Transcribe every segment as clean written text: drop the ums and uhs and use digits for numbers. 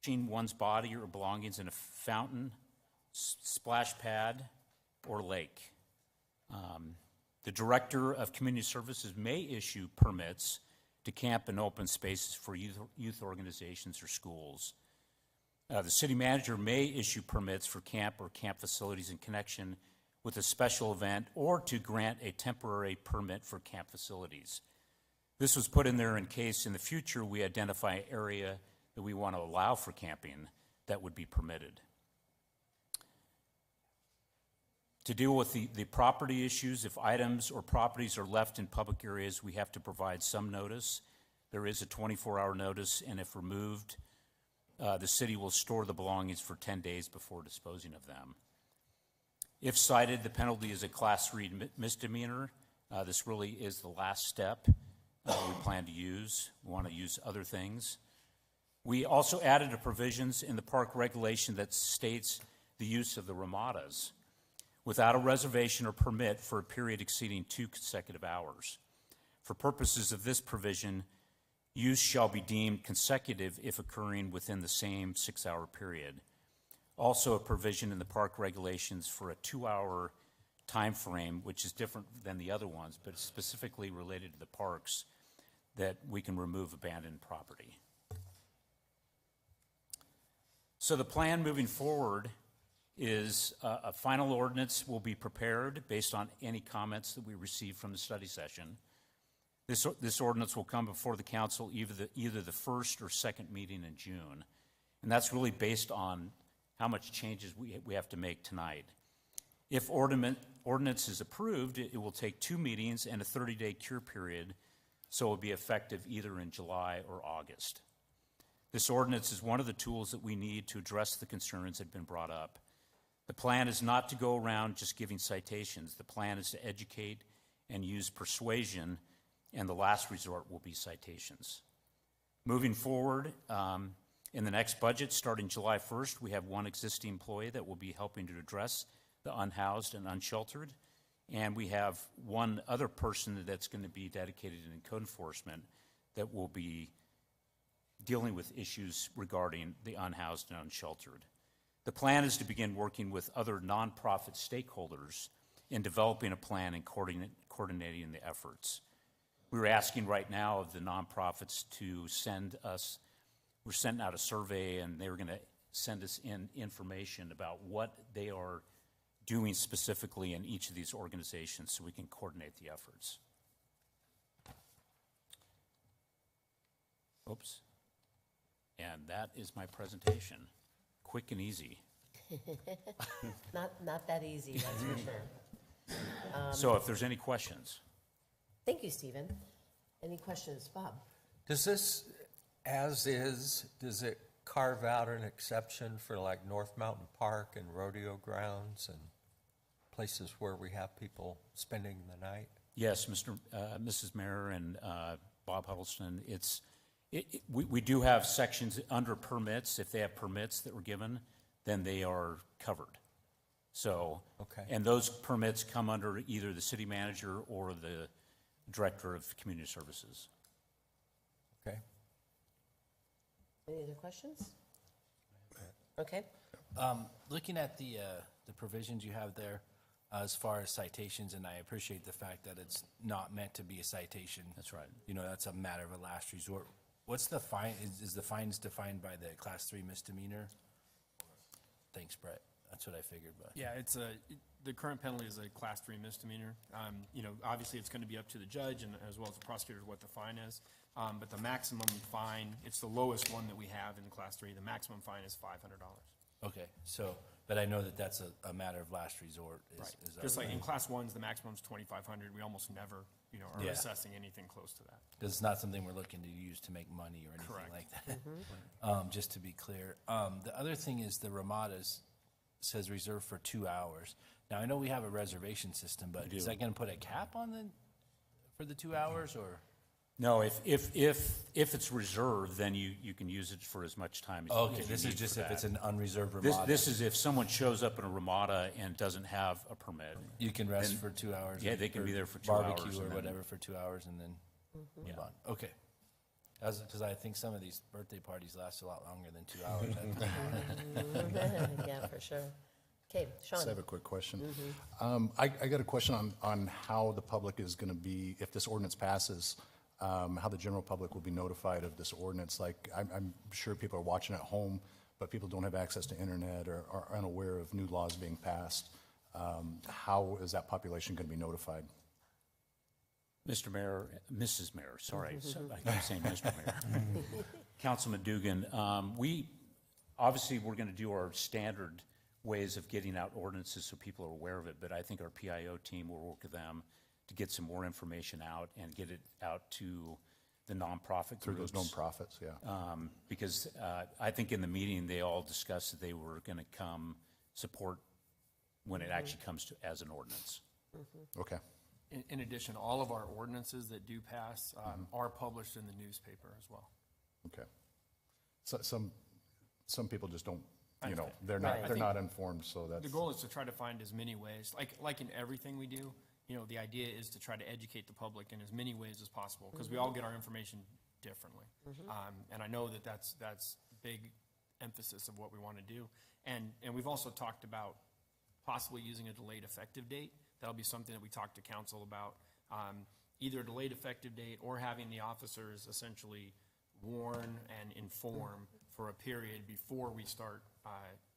one's body or belongings in a fountain, splash pad, or lake. The Director of Community Services may issue permits to camp in open spaces for youth organizations or schools. The City Manager may issue permits for camp or camp facilities in connection with a special event or to grant a temporary permit for camp facilities. This was put in there in case in the future we identify an area that we want to allow for camping that would be permitted. To deal with the property issues, if items or properties are left in public areas, we have to provide some notice. There is a 24-hour notice, and if removed, the city will store the belongings for 10 days before disposing of them. If cited, the penalty is a Class 3 misdemeanor. This really is the last step we plan to use. We want to use other things. We also added a provisions in the park regulation that states the use of the ramadas without a reservation or permit for a period exceeding 2 consecutive hours. For purposes of this provision, use shall be deemed consecutive if occurring within the same 6-hour period. Also, a provision in the park regulations for a 2-hour time frame, which is different than the other ones, but specifically related to the parks, that we can remove abandoned property. So the plan moving forward is a final ordinance will be prepared based on any comments that we receive from the study session. This ordinance will come before the council either the first or second meeting in June. And that's really based on how much changes we have to make tonight. If ordinance is approved, it will take 2 meetings and a 30-day cure period, so it will be effective either in July or August. This ordinance is one of the tools that we need to address the concerns that have been brought up. The plan is not to go around just giving citations. The plan is to educate and use persuasion, and the last resort will be citations. Moving forward, in the next budget, starting July 1st, we have one existing employee that will be helping to address the unhoused and unsheltered, and we have one other person that's going to be dedicated in code enforcement that will be dealing with issues regarding the unhoused and unsheltered. The plan is to begin working with other nonprofit stakeholders in developing a plan and coordinating the efforts. We're asking right now of the nonprofits to we're sending out a survey, and they're going to send us in information about what they are doing specifically in each of these organizations so we can coordinate the efforts. Oops. And that is my presentation. Quick and easy. Not that easy, that's for sure. So if there's any questions. Thank you, Stephen. Any questions, Bob? Does this, as is, does it carve out an exception for like North Mountain Park and rodeo grounds and places where we have people spending the night? Yes, Mrs. Mayor and Bob Huddleston, we do have sections under permits. If they have permits that were given, then they are covered. So, okay. And those permits come under either the city manager or the director of community services. Okay. Any other questions? Okay. Looking at the provisions you have there as far as citations, and I appreciate the fact that it's not meant to be a citation. That's right. You know, that's a matter of a last resort. What's the fine? Is the fines defined by the Class 3 misdemeanor? Thanks, Brett. That's what I figured. But yeah, the current penalty is a Class 3 misdemeanor. You know, obviously it's going to be up to the judge and as well as the prosecutor what the fine is. But the maximum fine, it's the lowest one that we have in the Class 3. The maximum fine is $500. okay, so but I know that that's a matter of last resort. Right. Is that Just like right? in Class 1s, the maximum is $2,500. We almost never, you know, are Yeah. assessing anything close to that. Because it's not something we're looking to use to make money or anything Correct. like that. Just to be clear. The other thing is the Ramadas says reserved for 2 hours. Now, I know we have a reservation system, but is that going to put a cap on for the 2 hours or? No, if it's reserved, then you can use it for as much time as Okay, you this need is just for if that. it's an unreserved Ramada. This is if someone shows up in a Ramada and doesn't have a permit. You can rest for 2 hours. Yeah, they can or be there for 2 hours barbecue or and then- whatever for 2 hours and then move on. Okay. Because I think some of these birthday parties last a lot longer than 2 hours. Yeah, for sure. Okay, Just Sean? have a quick question. I got a question on how the public is going to be, if this ordinance passes, how the general public will be notified of this ordinance. Like, I'm sure people are watching at home, but people don't have access to internet or are unaware of new laws being passed. How is that population going to be notified? Mr. Mayor, Mrs. Mayor, sorry, so I keep saying Mr. Mayor. Councilman Dugan, obviously, we're going to do our standard ways of getting out ordinances so people are aware of it, but I think our PIO team will work with them to get some more information out and get it out to the nonprofit Through those groups. nonprofits, yeah. Because I think in the meeting, they all discussed that they were going to come support when it actually comes to as an ordinance. Okay. In addition, all of our ordinances that do pass are published in the newspaper as well. Okay. So some people just don't, I they're Right. not informed, so that's. The goal is to try to find as many ways, like in everything we do, the idea is to try to educate the public in as many ways as possible, because we all get our information differently. And I know that that's big emphasis of what we want to do. And we've also talked about possibly using a delayed effective date. That'll be something that we talk to council about, either a delayed effective date or having the officers essentially warn and inform for a period before we start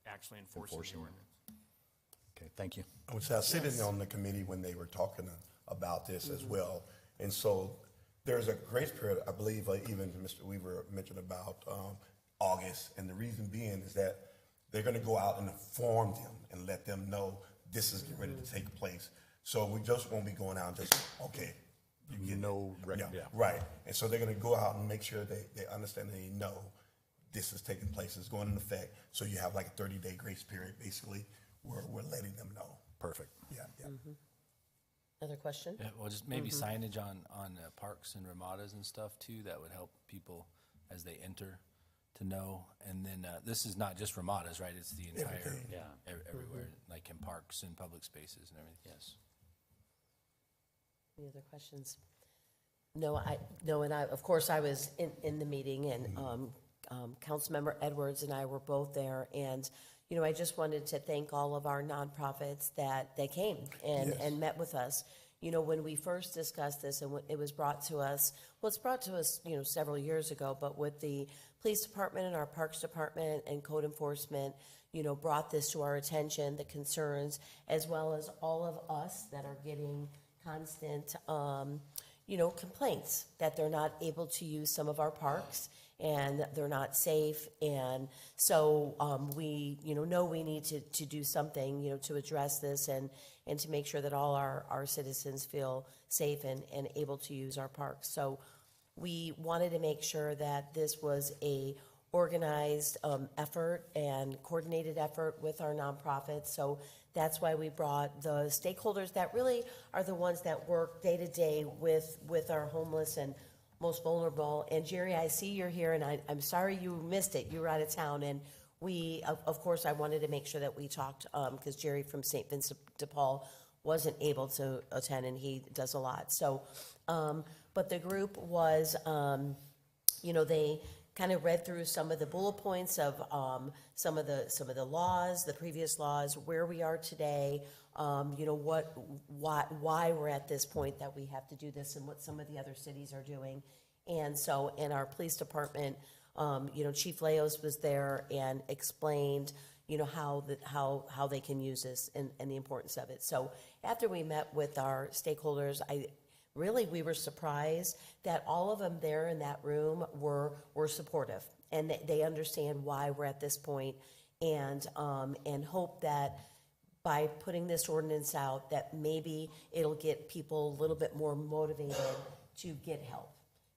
actually enforcing the ordinance. Okay, thank you. I was sitting on the committee when they were talking about this as well. And so there's a grace period, I believe, even Mr. Weaver mentioned about August. And the reason being is that they're going to go out and inform them and let them know this is getting ready to take place. So we just won't be going out and just, okay. You get No it. record, yeah. Right. And so they're going to go out and make sure they understand and they know this is taking place, it's going into effect. So you have like a 30-day grace period, basically, where we're letting them know. Perfect. Yeah, yeah. Other question? Yeah, well, just maybe signage on parks and ramadas and stuff too, that would help people as they enter to know. And then this is not just ramadas, right? It's the entire, Everything. Yeah. everywhere, like in parks and public spaces and everything. Yes. Any other questions? No, and of course, I was in the meeting, and Councilmember Edwards and I were both there, and, I just wanted to thank all of our nonprofits that came and met with us. When we first discussed this and it was brought to us, it's brought to us, several years ago, but with the police department and our parks department and code enforcement, brought this to our attention, the concerns, as well as all of us that are getting constant, complaints that they're not able to use some of our parks and they're not safe. And so we, know we need to do something, to address this and to make sure that all our citizens feel safe and able to use our parks. So we wanted to make sure that this was a organized effort and coordinated effort with our nonprofits. So that's why we brought the stakeholders that really are the ones that work day to day with our homeless and most vulnerable. And Jerry, I see you're here, and I'm sorry you missed it. You were out of town, and we, of course, I wanted to make sure that we talked, because Jerry from St. Vincent de Paul wasn't able to attend, and he does a lot. So, but the group was, they kind of read through some of the bullet points of some of the laws, the previous laws, where we are today, why we're at this point that we have to do this, and what some of the other cities are doing. And so, in our police department, Chief Leos was there and explained, how they can use this and the importance of it. So after we met with our stakeholders, we were surprised that all of them there in that room were supportive, and they understand why we're at this point, and hope that by putting this ordinance out, that maybe it'll get people a little bit more motivated to get help.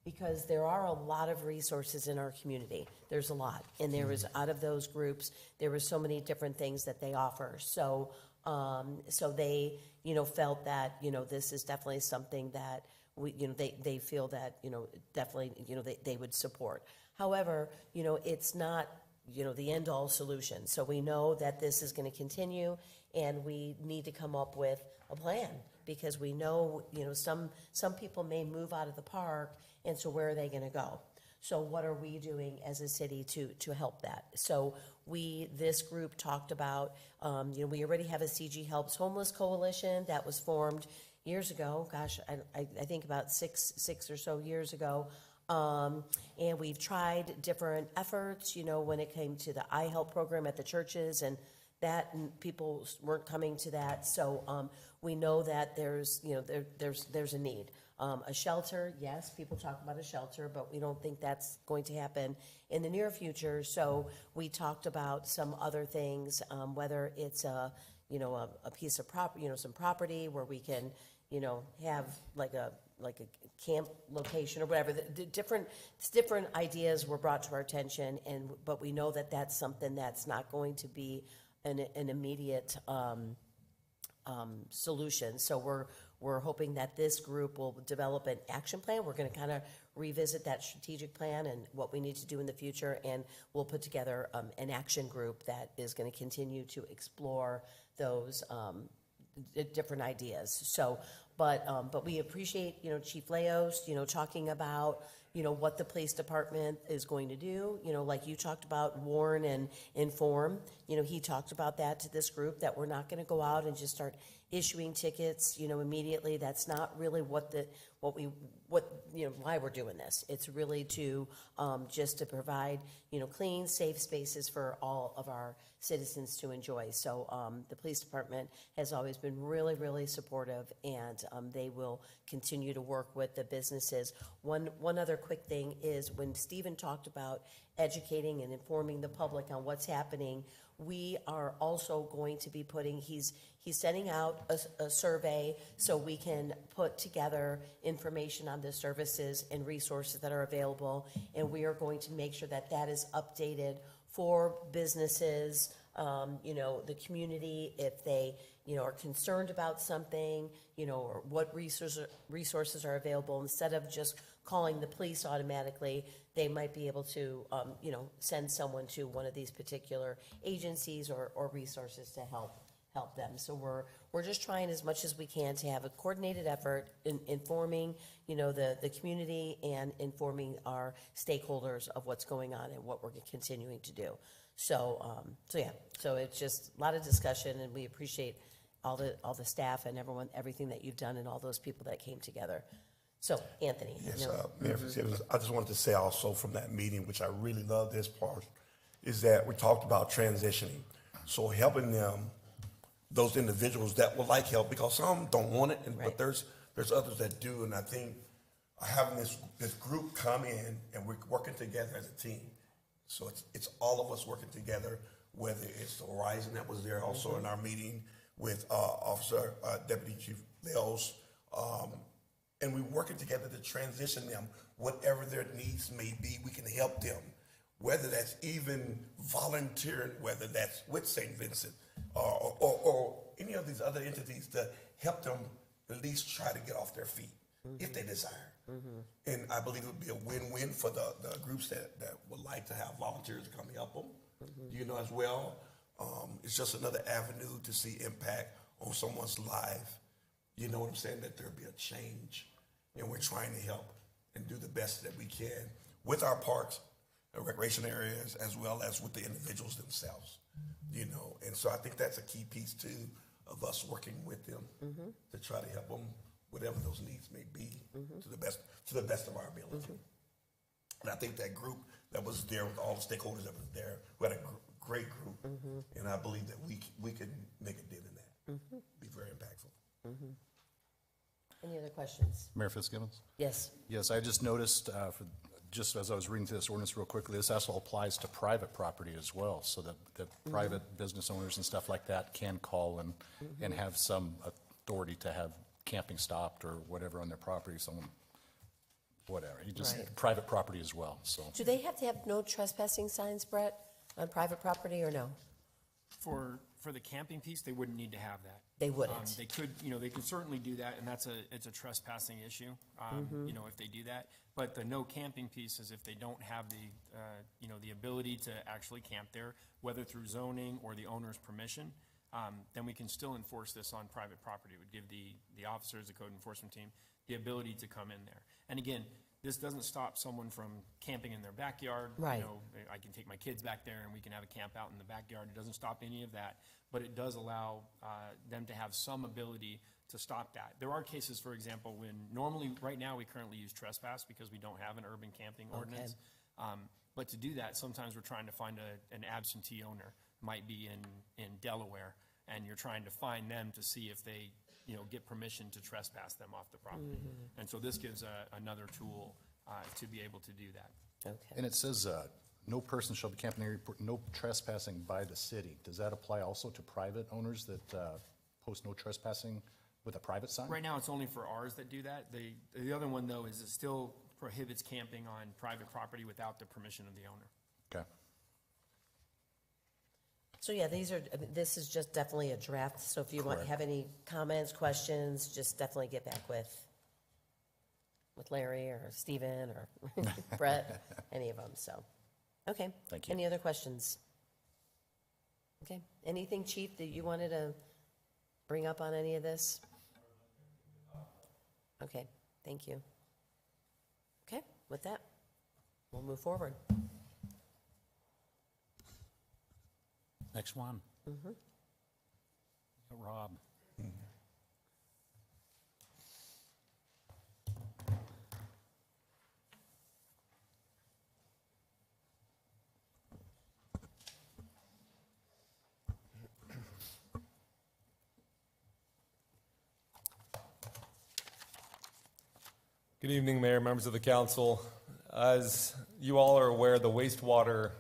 Because there are a lot of resources in our community. There's a lot. And there was, out of those groups, there were so many different things that they offer. So, so they, felt that, this is definitely something that they feel that, definitely, they would support. However, it's not, the end all solution. So we know that this is going to continue, and we need to come up with a plan, because we know, some people may move out of the park, and so where are they going to go? So what are we doing as a city to help that? So this group talked about, we already have a CG Helps Homeless Coalition that was formed years ago. Gosh, I think about six or so years ago. And we've tried different efforts, when it came to the iHelp program at the churches, and people weren't coming to that. So we know that there's a need. A shelter, yes, people talk about a shelter, but we don't think that's going to happen in the near future. So we talked about some other things, whether it's a piece of property, some property where we can, have like a camp location or whatever. The different ideas were brought to our attention, but we know that that's something that's not going to be an immediate solution. So we're hoping that this group will develop an action plan. We're going to kind of revisit that strategic plan and what we need to do in the future, and we'll put together an action group that is going to continue to explore those different ideas. So, but we appreciate, Chief Leos, talking about, what the police department is going to do, like you talked about, warn and inform. He talked about that to this group, that we're not going to go out and just start issuing tickets, immediately. That's not really why we're doing this. It's really to just to provide, clean, safe spaces for all of our citizens to enjoy. So the police department has always been really, really supportive, and they will continue to work with the businesses. One other quick thing is, when Stephen talked about educating and informing the public on what's happening, we are also going to be he's sending out a survey so we can put together information on the services and resources that are available, and we are going to make sure that that is updated for businesses, the community, if they, are concerned about something, or what resources are available. Instead of just calling the police automatically, they might be able to, send someone to one of these particular agencies or resources to help them. So we're just trying as much as we can to have a coordinated effort in informing, the community, and informing our stakeholders of what's going on and what we're continuing to do. So it's just a lot of discussion, and we appreciate all the staff and everything that you've done, and all those people that came together. So, Anthony. Yes, Mayor Fitzsimmons, I just wanted to say also from that meeting, which I really love this part, is that we talked about transitioning. So helping them, those individuals that would like help, because some don't want it, Right. but there's others that do. And I think having this group come in and we're working together as a team. So it's all of us working together, whether it's the Horizon that was there also in our meeting with Officer Deputy Chief Leos, and we're working together to transition them, whatever their needs may be. We can help them, whether that's even volunteering, whether that's with St. Vincent or any of these other entities, to help them at least try to get off their feet if they desire. And I believe it would be a win-win for the groups that would like to have volunteers to come help them, as well. It's just another avenue to see impact on someone's life. You know what I'm saying? That there'll be a change, and we're trying to help and do the best that we can with our parks and recreation areas, as well as with the individuals themselves, And so I think that's a key piece too, of us working with them to try to help them, whatever those needs may be, to the best of our ability. And I think that group that was there, with all the stakeholders that was there, we had a great group, and I believe that we can make a dent in that, be very impactful. Any other questions? Mayor Fitzgibbons? Yes. Yes, I just noticed, just as I was reading through this ordinance real quickly, this also applies to private property as well, so that private business owners and stuff like that can call and have some authority to have camping stopped or whatever on their property, whatever. Right. Private property as well, so. Do they have to have no trespassing signs, Brett, on private property, or no? For the camping piece, they wouldn't need to have that. They wouldn't. They could certainly do that, and it's a trespassing issue, if they do that. But the no camping piece is if they don't have the ability to actually camp there, whether through zoning or the owner's permission, then we can still enforce this on private property. It would give the officers, the code enforcement team, the ability to come in there. And again, This doesn't stop someone from camping in their backyard. Right. You know, I can take my kids back there and we can have a camp out in the backyard. It doesn't stop any of that, but it does allow them to have some ability to stop that. There are cases, for example, when normally, right now, we currently use trespass because we don't have an urban camping ordinance. But to do that, sometimes we're trying to find an absentee owner, might be in Delaware, and you're trying to find them to see if they, you know, get permission to trespass them off the property. And so this gives another tool to be able to do that. Okay. And it says, no person shall be camping area, no trespassing by the city. Does that apply also to private owners that post no trespassing with a private sign? Right now, it's only for ours that do that. The other one, though, is it still prohibits camping on private property without the permission of the owner. Okay. So yeah, this is just definitely a draft, so if you have any comments, questions, just definitely get back with Larry or Steven or Brett, any of them, so. Okay. Thank you. Any other questions? Okay. Anything, Chief, that you wanted to bring up on any of this? Okay, thank you. Okay, with that, we'll move forward. Next one. Rob. Good evening, Mayor, members of the council. As you all are aware, the wastewater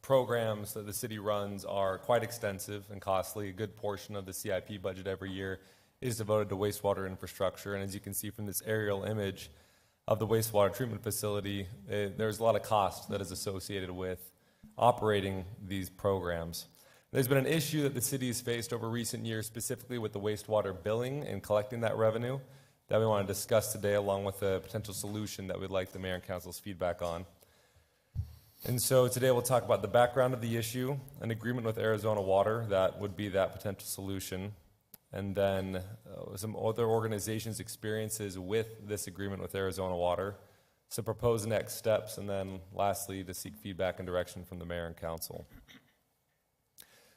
programs that the city runs are quite extensive and costly. A good portion of the CIP budget every year is devoted to wastewater infrastructure. And as you can see from this aerial image of the wastewater treatment facility, there's a lot of cost that is associated with operating these programs. There's been an issue that the city has faced over recent years, specifically with the wastewater billing and collecting that revenue, that we want to discuss today, along with a potential solution that we'd like the mayor and council's feedback on. And so today we'll talk about the background of the issue, an agreement with Arizona Water that would be that potential solution, and then some other organizations' experiences with this agreement with Arizona Water, some proposed next steps, and then lastly to seek feedback and direction from the mayor and council.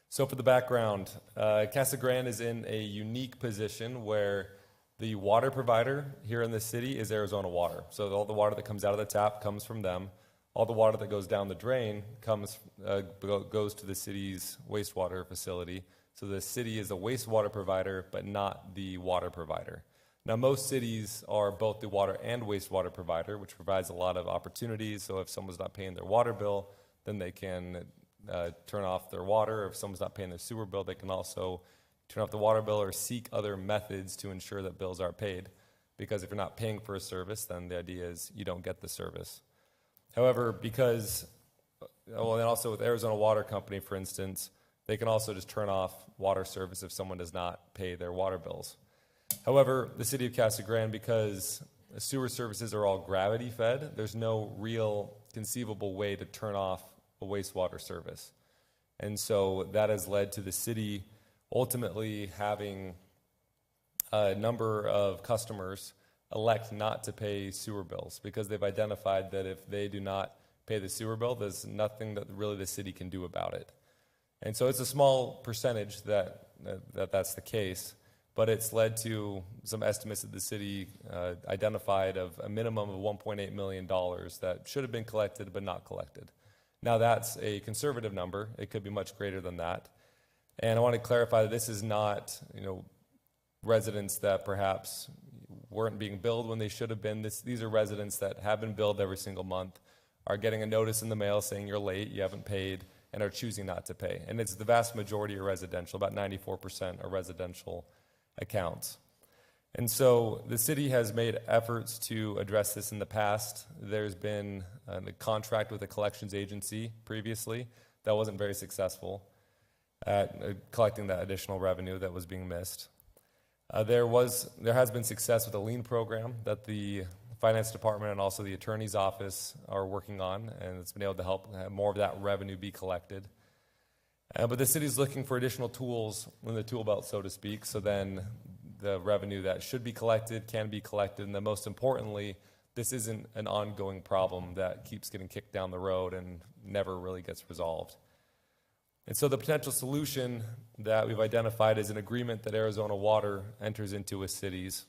So for the background, Casa Grande is in a unique position where the water provider here in the city is Arizona Water. So all the water that comes out of the tap comes from them. All the water that goes down the drain goes to the city's wastewater facility. So the city is a wastewater provider, but not the water provider. Now, most cities are both the water and wastewater provider, which provides a lot of opportunities. So if someone's not paying their water bill, then they can turn off their water. Or if someone's not paying their sewer bill, they can also turn off the water bill or seek other methods to ensure that bills are paid. Because if you're not paying for a service, then the idea is you don't get the service. However, and also with Arizona Water Company, for instance, they can also just turn off water service if someone does not pay their water bills. However, the city of Casa Grande, because the sewer services are all gravity fed, there's no real conceivable way to turn off a wastewater service. And so that has led to the city ultimately having a number of customers elect not to pay sewer bills because they've identified that if they do not pay the sewer bill, there's nothing that really the city can do about it. And so it's a small percentage that's the case, but it's led to some estimates that the city identified of a minimum of $1.8 million that should have been collected but not collected. Now that's a conservative number. It could be much greater than that. And I want to clarify that this is not, residents that perhaps weren't being billed when they should have been. These are residents that have been billed every single month, are getting a notice in the mail saying you're late, you haven't paid, and are choosing not to pay. And it's the vast majority are residential, about 94% are residential accounts. And so the city has made efforts to address this in the past. There's been a contract with a collections agency previously that wasn't very successful at collecting that additional revenue that was being missed. There has been success with a lien program that the finance department and also the attorney's office are working on, and it's been able to help have more of that revenue be collected. But the city's looking for additional tools in the tool belt, so to speak, so then the revenue that should be collected can be collected, and then most importantly, this isn't an ongoing problem that keeps getting kicked down the road and never really gets resolved. And so the potential solution that we've identified is an agreement that Arizona Water enters into with cities.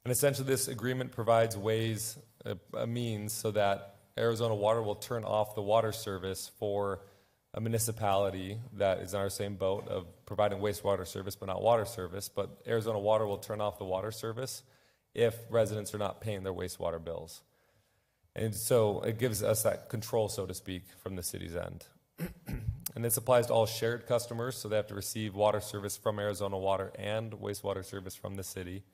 And essentially this agreement provides ways, a means, so that Arizona Water will turn off the water service for a municipality that is in our same boat of providing wastewater service but not water service. But Arizona Water will turn off the water service if residents are not paying their wastewater bills. And so it gives us that control, so to speak, from the city's end. And this applies to all shared customers, so they have to receive water service from Arizona Water and wastewater service from the city.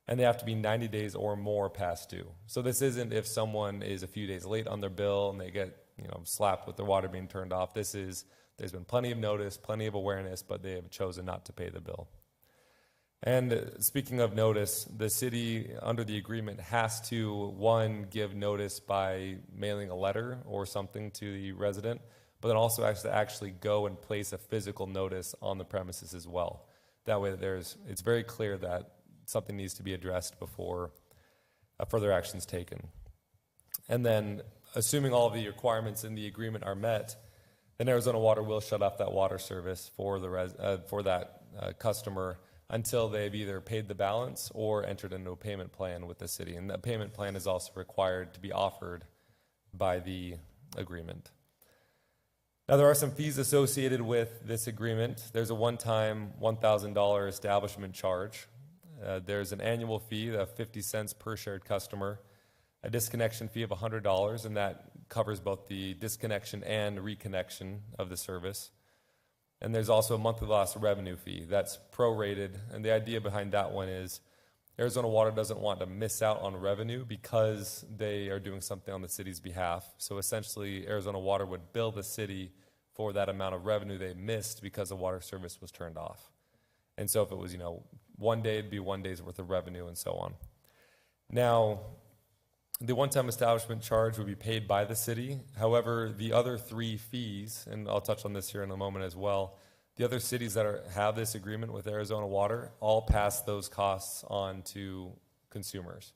And they have to be 90 days or more past due. So this isn't if someone is a few days late on their bill and they get, slapped with their water being turned off. This is, there's been plenty of notice, plenty of awareness, but they have chosen not to pay the bill. And speaking of notice, the city, under the agreement, has to, one, give notice by mailing a letter or something to the resident, but then also actually go and place a physical notice on the premises as well. That way it's very clear that something needs to be addressed before further action is taken. And then, assuming all of the requirements in the agreement are met, then Arizona Water will shut off that water service for that customer until they've either paid the balance or entered into a payment plan with the city. And that payment plan is also required to be offered by the agreement. Now, there are some fees associated with this agreement. There's a one-time $1,000 establishment charge. There's an annual fee of 50 cents per shared customer, a disconnection fee of $100, and that covers both the disconnection and reconnection of the service. And there's also a monthly loss revenue fee that's prorated, and the idea behind that one is Arizona Water doesn't want to miss out on revenue because they are doing something on the city's behalf. So essentially, Arizona Water would bill the city for that amount of revenue they missed because the water service was turned off. And so if it was, 1 day, it'd be 1 day's worth of revenue and so on. Now, the one-time establishment charge would be paid by the city. However, the other 3 fees, and I'll touch on this here in a moment as well, the other cities that have this agreement with Arizona Water all pass those costs on to consumers.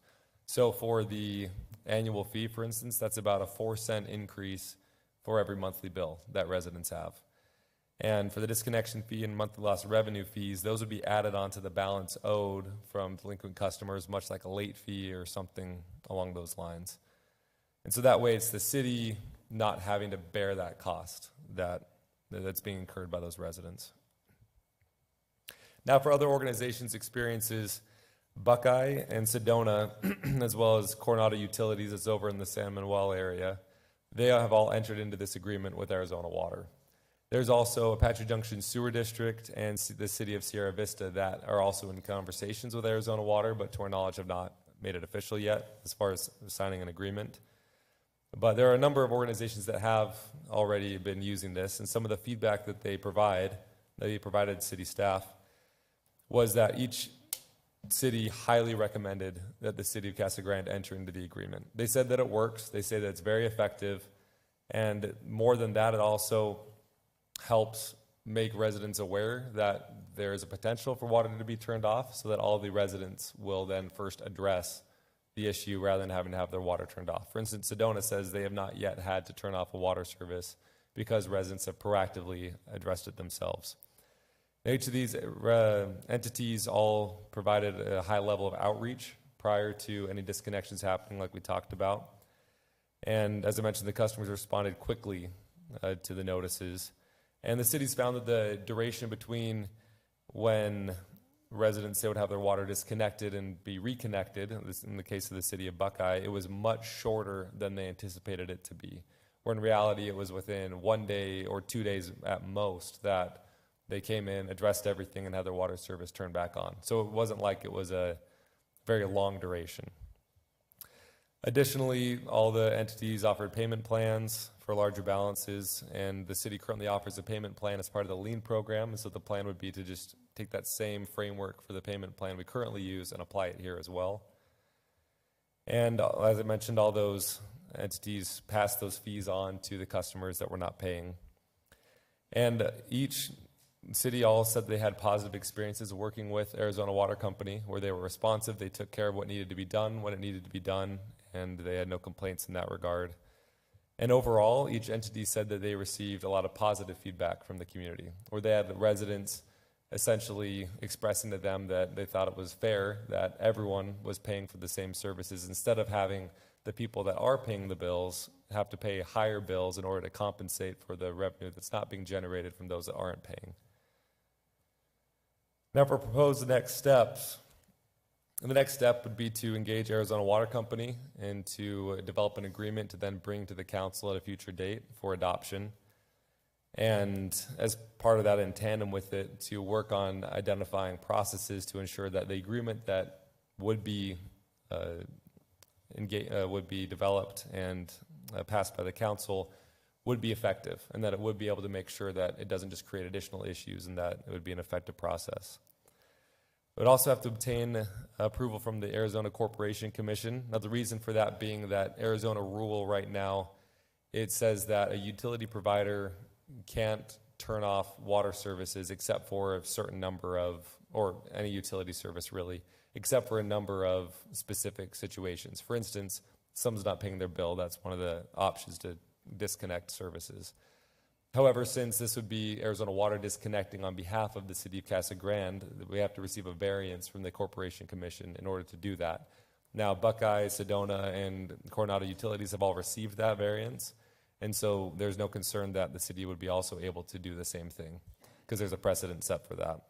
So for the annual fee, for instance, that's about a 4-cent increase for every monthly bill that residents have. And for the disconnection fee and monthly loss revenue fees, those would be added onto the balance owed from delinquent customers, much like a late fee or something along those lines. And so that way it's the city not having to bear that cost that's being incurred by those residents. Now, for other organizations' experiences, Buckeye and Sedona, as well as Coronado Utilities that's over in the San Manuel area, they have all entered into this agreement with Arizona Water. There's also Apache Junction Sewer District and the city of Sierra Vista that are also in conversations with Arizona Water, but to our knowledge have not made it official yet as far as signing an agreement. But there are a number of organizations that have already been using this, and some of the feedback that they provided city staff, was that each city highly recommended that the city of Casa Grande enter into the agreement. They said that it works. They say that it's very effective. And more than that, it also helps make residents aware that there is a potential for water to be turned off so that all of the residents will then first address the issue rather than having to have their water turned off. For instance, Sedona says they have not yet had to turn off a water service because residents have proactively addressed it themselves. Each of these entities all provided a high level of outreach prior to any disconnections happening like we talked about. And as I mentioned, the customers responded quickly to the notices. And the cities found that the duration between when residents they would have their water disconnected and be reconnected, in the case of the city of Buckeye, it was much shorter than they anticipated it to be. Where in reality, it was within 1 day or 2 days at most that they came in, addressed everything, and had their water service turned back on. So it wasn't like it was a very long duration. Additionally, all the entities offered payment plans for larger balances, and the city currently offers a payment plan as part of the LEAN program, and so the plan would be to just take that same framework for the payment plan we currently use and apply it here as well. And as I mentioned, all those entities pass those fees on to the customers that were not paying. And each City all said they had positive experiences working with Arizona Water Company, where they were responsive, they took care of what needed to be done when it needed to be done, and they had no complaints in that regard. And overall, each entity said that they received a lot of positive feedback from the community, where they had the residents essentially expressing to them that they thought it was fair that everyone was paying for the same services instead of having the people that are paying the bills have to pay higher bills in order to compensate for the revenue that's not being generated from those that aren't paying. Now, for proposed next steps, the next step would be to engage Arizona Water Company and to develop an agreement to then bring to the council at a future date for adoption. And as part of that, in tandem with it, to work on identifying processes to ensure that the agreement that would be developed and passed by the council would be effective, and that it would be able to make sure that it doesn't just create additional issues, and that it would be an effective process. It would also have to obtain approval from the Arizona Corporation Commission. Now, the reason for that being that Arizona rule right now, it says that a utility provider can't turn off water services except for a certain number of, or any utility service really, except for a number of specific situations. For instance, someone's not paying their bill, that's one of the options to disconnect services. However, since this would be Arizona Water disconnecting on behalf of the city of Casa Grande, we have to receive a variance from the Corporation Commission in order to do that. Now, Buckeye, Sedona, and Coronado Utilities have all received that variance, and so there's no concern that the city would be also able to do the same thing, because there's a precedent set for that.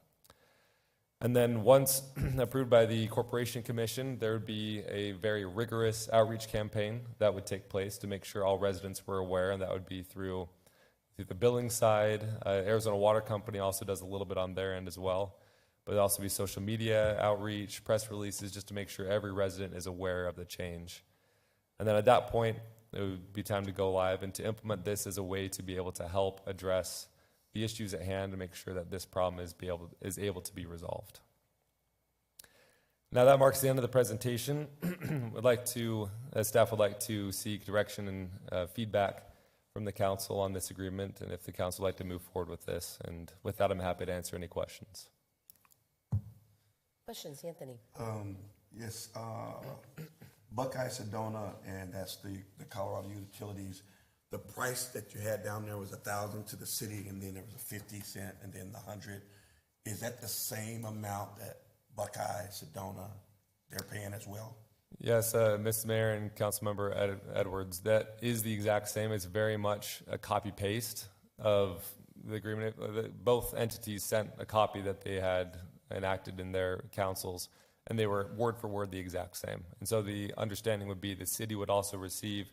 And then once approved by the Corporation Commission, there would be a very rigorous outreach campaign that would take place to make sure all residents were aware, and that would be through the billing side. Arizona Water Company also does a little bit on their end as well, but it'd also be social media outreach, press releases, just to make sure every resident is aware of the change. And then at that point, it would be time to go live and to implement this as a way to be able to help address the issues at hand and make sure that this problem is able to be resolved. Now that marks the end of the presentation. Staff would like to seek direction and feedback from the council on this agreement, and if the council would like to move forward with this. And with that, I'm happy to answer any questions. Questions, Anthony? Yes, Buckeye, Sedona, and that's the Colorado Utilities. The price that you had down there was $1,000 to the city, and then there was a 50 cent, and then the 100. Is that the same amount that Buckeye, Sedona, they're paying as well? Yes, Mr. Mayor and Councilmember Edwards, that is the exact same. It's very much a copy-paste of the agreement. Both entities sent a copy that they had enacted in their councils, and they were word for word the exact same. And so the understanding would be the city would also receive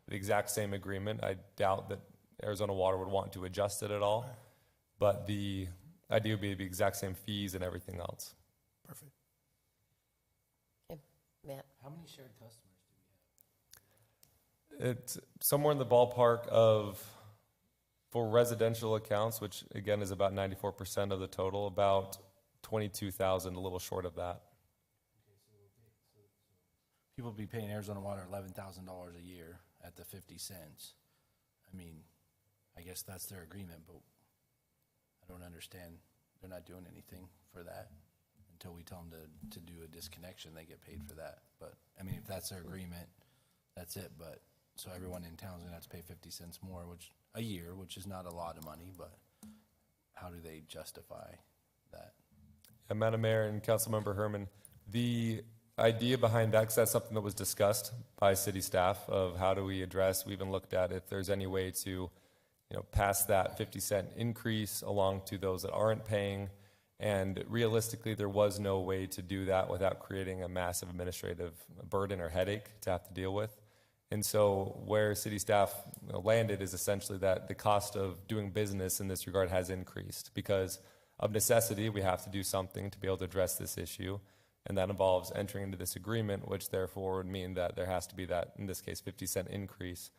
the exact same agreement. I doubt that Arizona Water would want to adjust it at all, but the idea would be the exact same fees and everything else. Perfect. Okay, Matt? How many shared customers do we have? It's somewhere in the ballpark of, for residential accounts, which again is about 94% of the total, about 22,000, a little short of that. People be paying Arizona Water $11,000 a year at the 50 cents. I mean, I guess that's their agreement, but I don't understand. They're not doing anything for that until we tell them to do a disconnection. They get paid for that. But, I mean, if that's their agreement, that's it. But, so everyone in town is going to have to pay 50 cents more, a year, which is not a lot of money, but how do they justify that? And Madam Mayor and Councilmember Herman, the idea behind that, because that's something that was discussed by city staff of how do we address, we even looked at if there's any way to, pass that 50-cent increase along to those that aren't paying. And realistically, there was no way to do that without creating a massive administrative burden or headache to have to deal with. And so where city staff landed is essentially that the cost of doing business in this regard has increased because of necessity. We have to do something to be able to address this issue. And that involves entering into this agreement, which therefore would mean that there has to be that, in this case, 50-cent increase.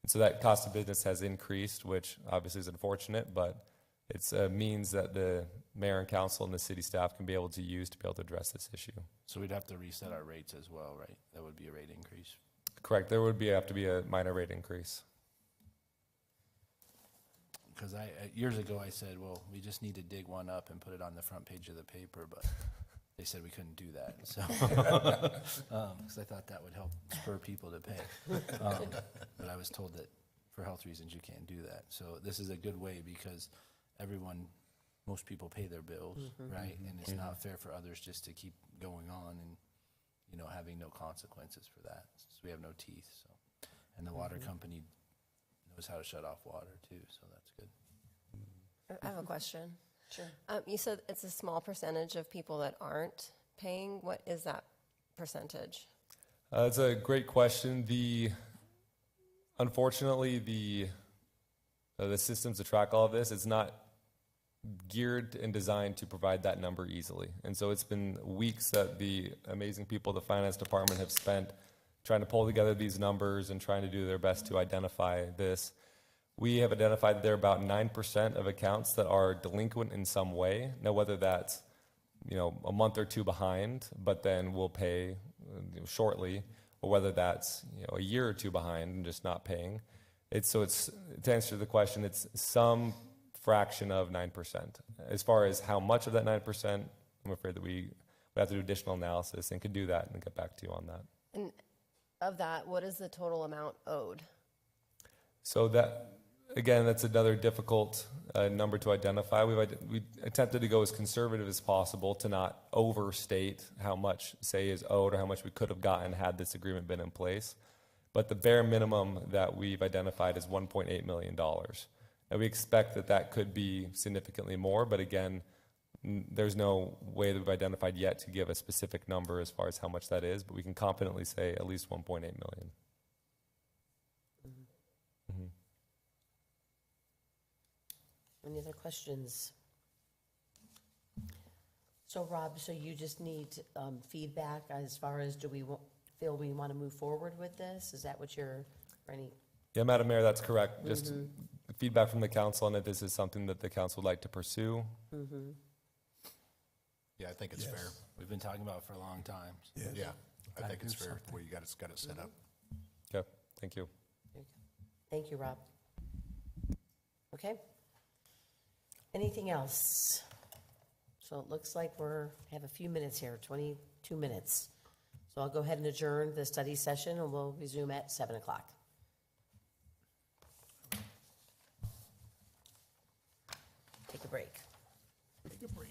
And so that cost of business has increased, which obviously is unfortunate, but it's a means that the mayor and council and the city staff can be able to use to be able to address this issue. So we'd have to reset our rates as well, right? That would be a rate increase. Correct. There would have to be a minor rate increase. because years ago I said, well, we just need to dig one up and put it on the front page of the paper, but they said we couldn't do that, so, because I thought that would help spur people to pay. But I was told that for health reasons, you can't do that. So this is a good way because most people pay their bills, right? And it's not fair for others just to keep going on and, having no consequences for that. So we have no teeth, so. And the water company knows how to shut off water too, so that's good. I have a question. Sure. You said it's a small percentage of people that aren't paying. What is that percentage? It's a great question. Unfortunately, the systems to track all of this, it's not geared and designed to provide that number easily. And so it's been weeks that the amazing people at the finance department have spent trying to pull together these numbers and trying to do their best to identify this. We have identified that there are about 9% of accounts that are delinquent in some way. Now, whether that's, a month or two behind, but then will pay shortly, or whether that's, a year or two behind and just not paying. To answer the question, it's some fraction of 9%. As far as how much of that 9%, I'm afraid that we have to do additional analysis and could do that and get back to you on that. And of that, what is the total amount owed? So that's another difficult number to identify. We attempted to go as conservative as possible to not overstate how much, say, is owed or how much we could have gotten had this agreement been in place. But the bare minimum that we've identified is $1.8 million. Now, we expect that could be significantly more, but again, there's no way that we've identified yet to give a specific number as far as how much that is, but we can confidently say at least 1.8 million. Any other questions? So Rob, you just need feedback as far as do we feel we want to move forward with this? Is that what you're, Yeah, Madam Mayor, that's correct. Just feedback from the council on if this is something that the council would like to pursue. Yeah, I think it's fair. We've been talking about it for a long time. so. Yeah, I think it's fair, the way you got it set up. Okay, thank you. Thank you, Rob. Okay. Anything else? So it looks like have a few minutes here, 22 minutes. So I'll go ahead and adjourn the study session and we'll resume at 7 o'clock. Take a break. Take a break.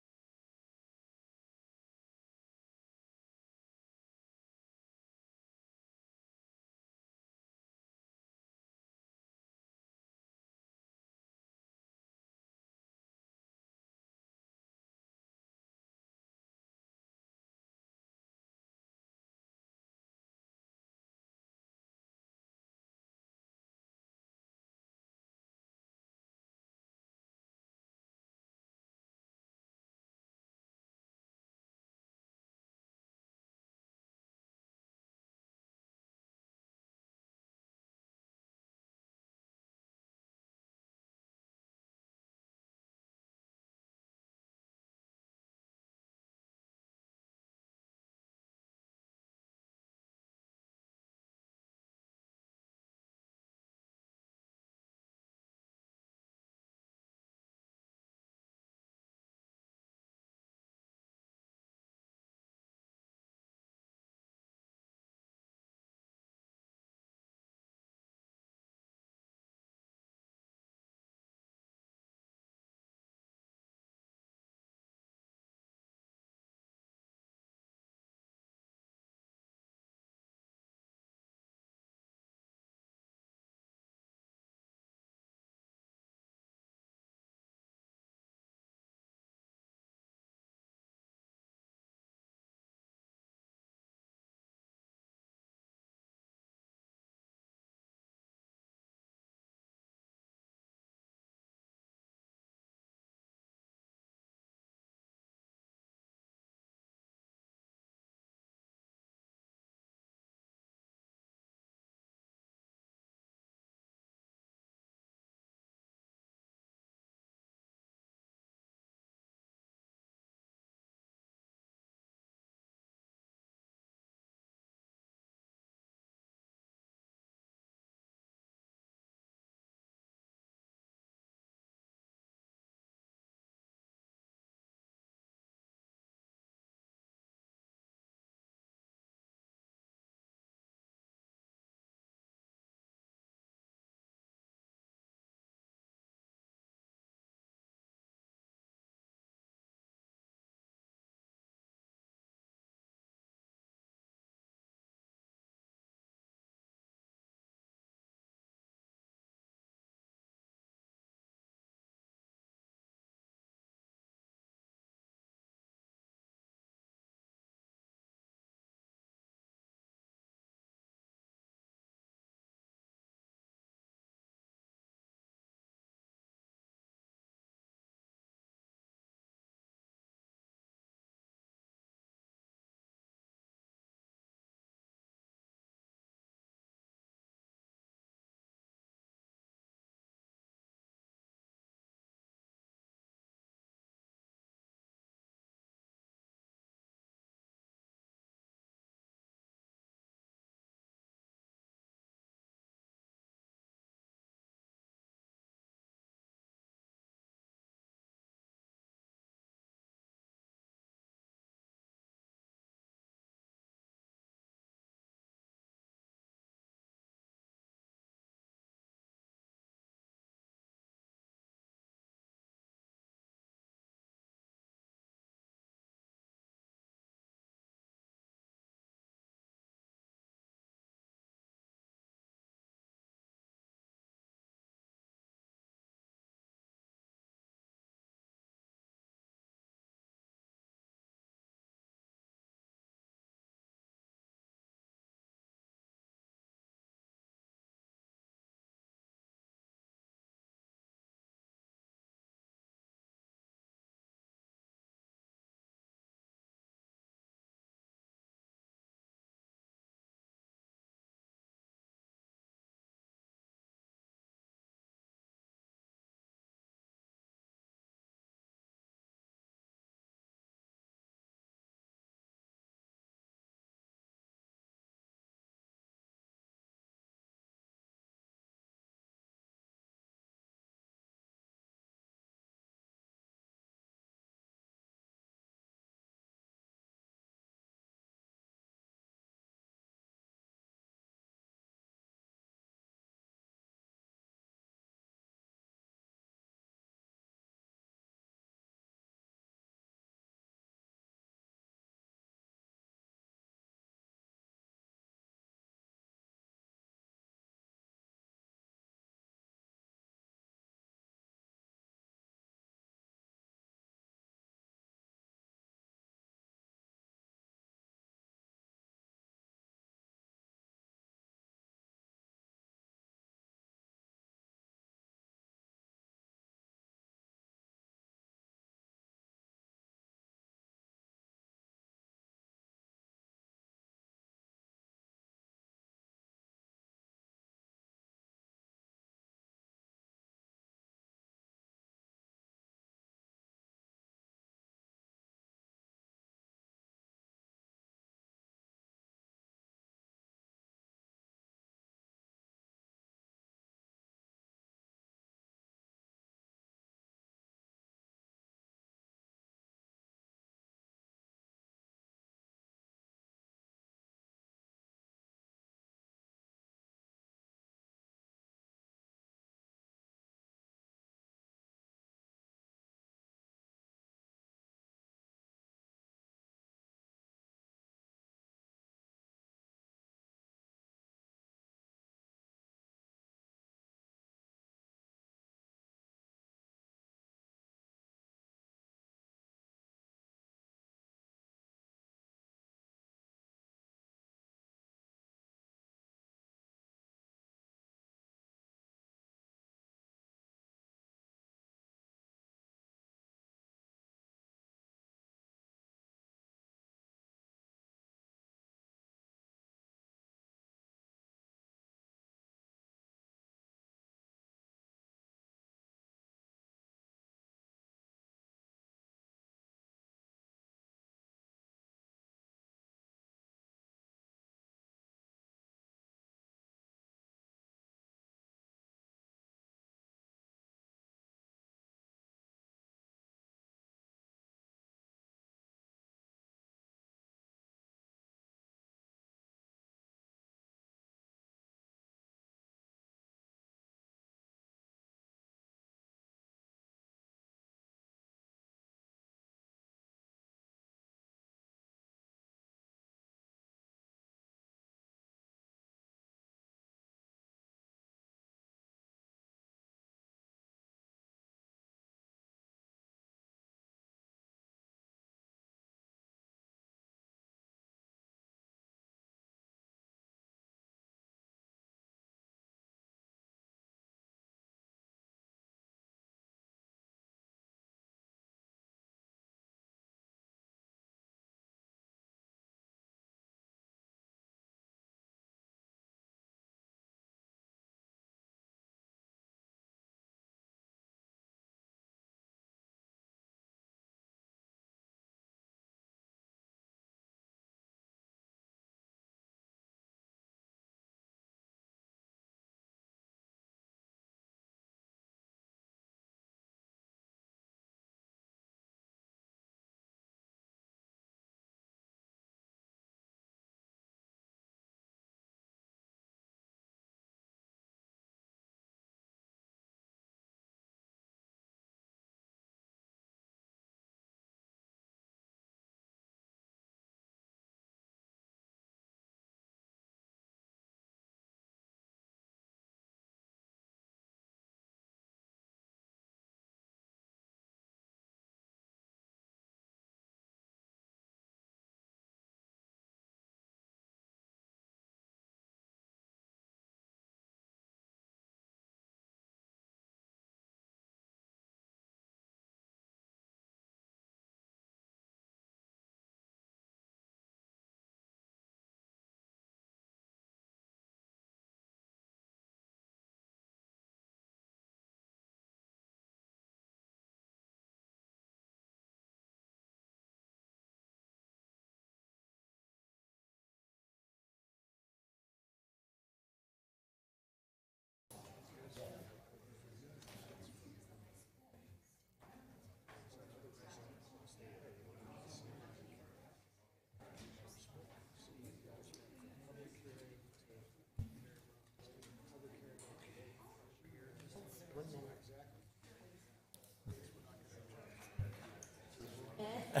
You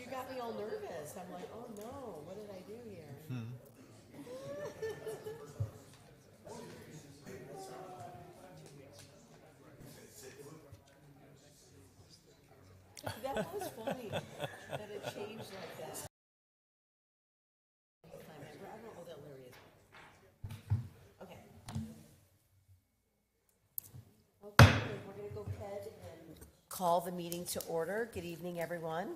got me all nervous. I'm like, oh no, what did I do here? That was funny that it changed like that. I don't know who that Larry is. Okay. Okay, we're going to go ahead and call the meeting to order. Good evening, everyone.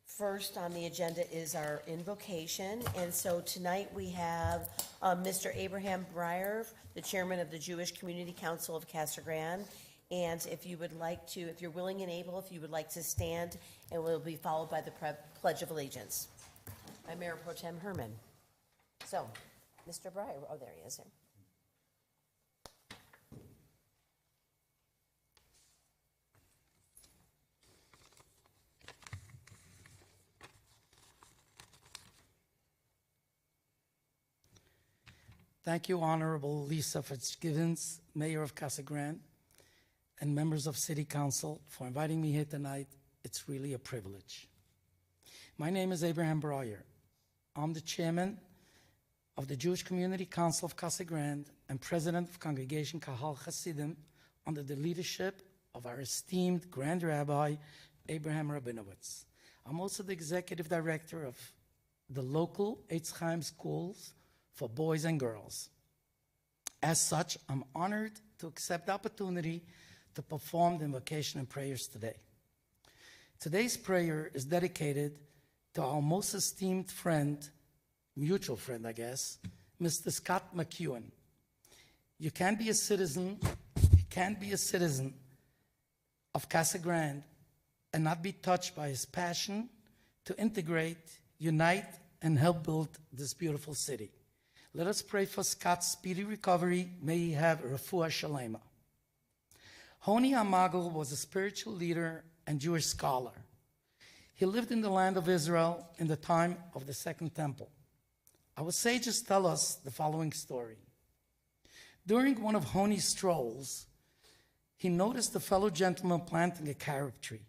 First on the agenda is our invocation, and so tonight we have Mr. Abraham Breyer, the chairman of the Jewish Community Council of Casa Grande. And if you would like to, if you're willing and able, if you would like to stand, and will be followed by the Pledge of Allegiance. By Mayor Pro Tem Herman. So, Mr. Breyer, oh, there he is. Thank you, Honorable Lisa Fitzgibbons, Mayor of Casa Grande, and members of City Council for inviting me here tonight. It's really a privilege. My name is Abraham Breyer. I'm the chairman of the Jewish Community Council of Casa Grande and president of Congregation Kahal Hasidim under the leadership of our esteemed Grand Rabbi, Abraham Rabinowitz. I'm also the executive director of the local Eitz Chaim schools for boys and girls. As such, I'm honored to accept the opportunity to perform the invocation and prayers today. Today's prayer is dedicated to our most esteemed friend, mutual friend, I guess, Mr. Scott McEwen. You can't be a citizen of Casa Grande and not be touched by his passion to integrate, unite, and help build this beautiful city. Let us pray for Scott's speedy recovery. May he have refuah shalema. Honi HaMagel was a spiritual leader and Jewish scholar. He lived in the land of Israel in the time of the Second Temple. Our sages tell us the following story. During one of Honi's strolls, he noticed a fellow gentleman planting a carob tree.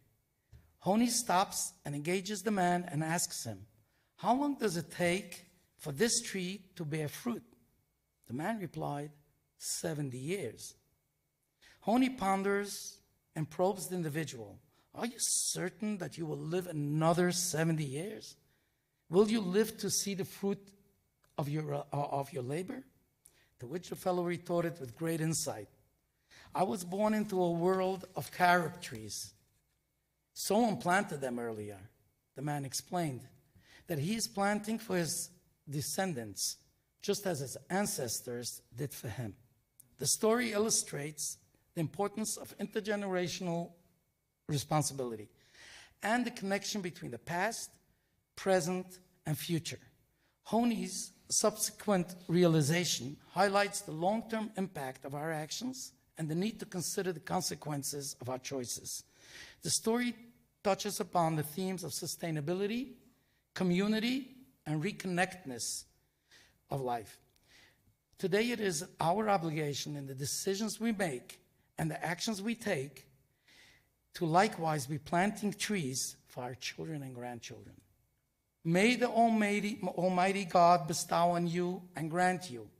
Honi stops and engages the man and asks him, "How long does it take for this tree to bear fruit?" The man replied, 70 years. Honi ponders and probes the individual. Are you certain that you will live another 70 years? Will you live to see the fruit of your labor? To which the fellow retorted with great insight, I was born into a world of carob trees. Someone planted them earlier. The man explained that he is planting for his descendants, just as his ancestors did for him. The story illustrates the importance of intergenerational responsibility and the connection between the past, present, and future. Honi's subsequent realization highlights the long-term impact of our actions and the need to consider the consequences of our choices. The story touches upon the themes of sustainability, community, and reconnectedness of life. Today, it is our obligation in the decisions we make and the actions we take to likewise be planting trees for our children and grandchildren. May the Almighty God bestow on you and grant you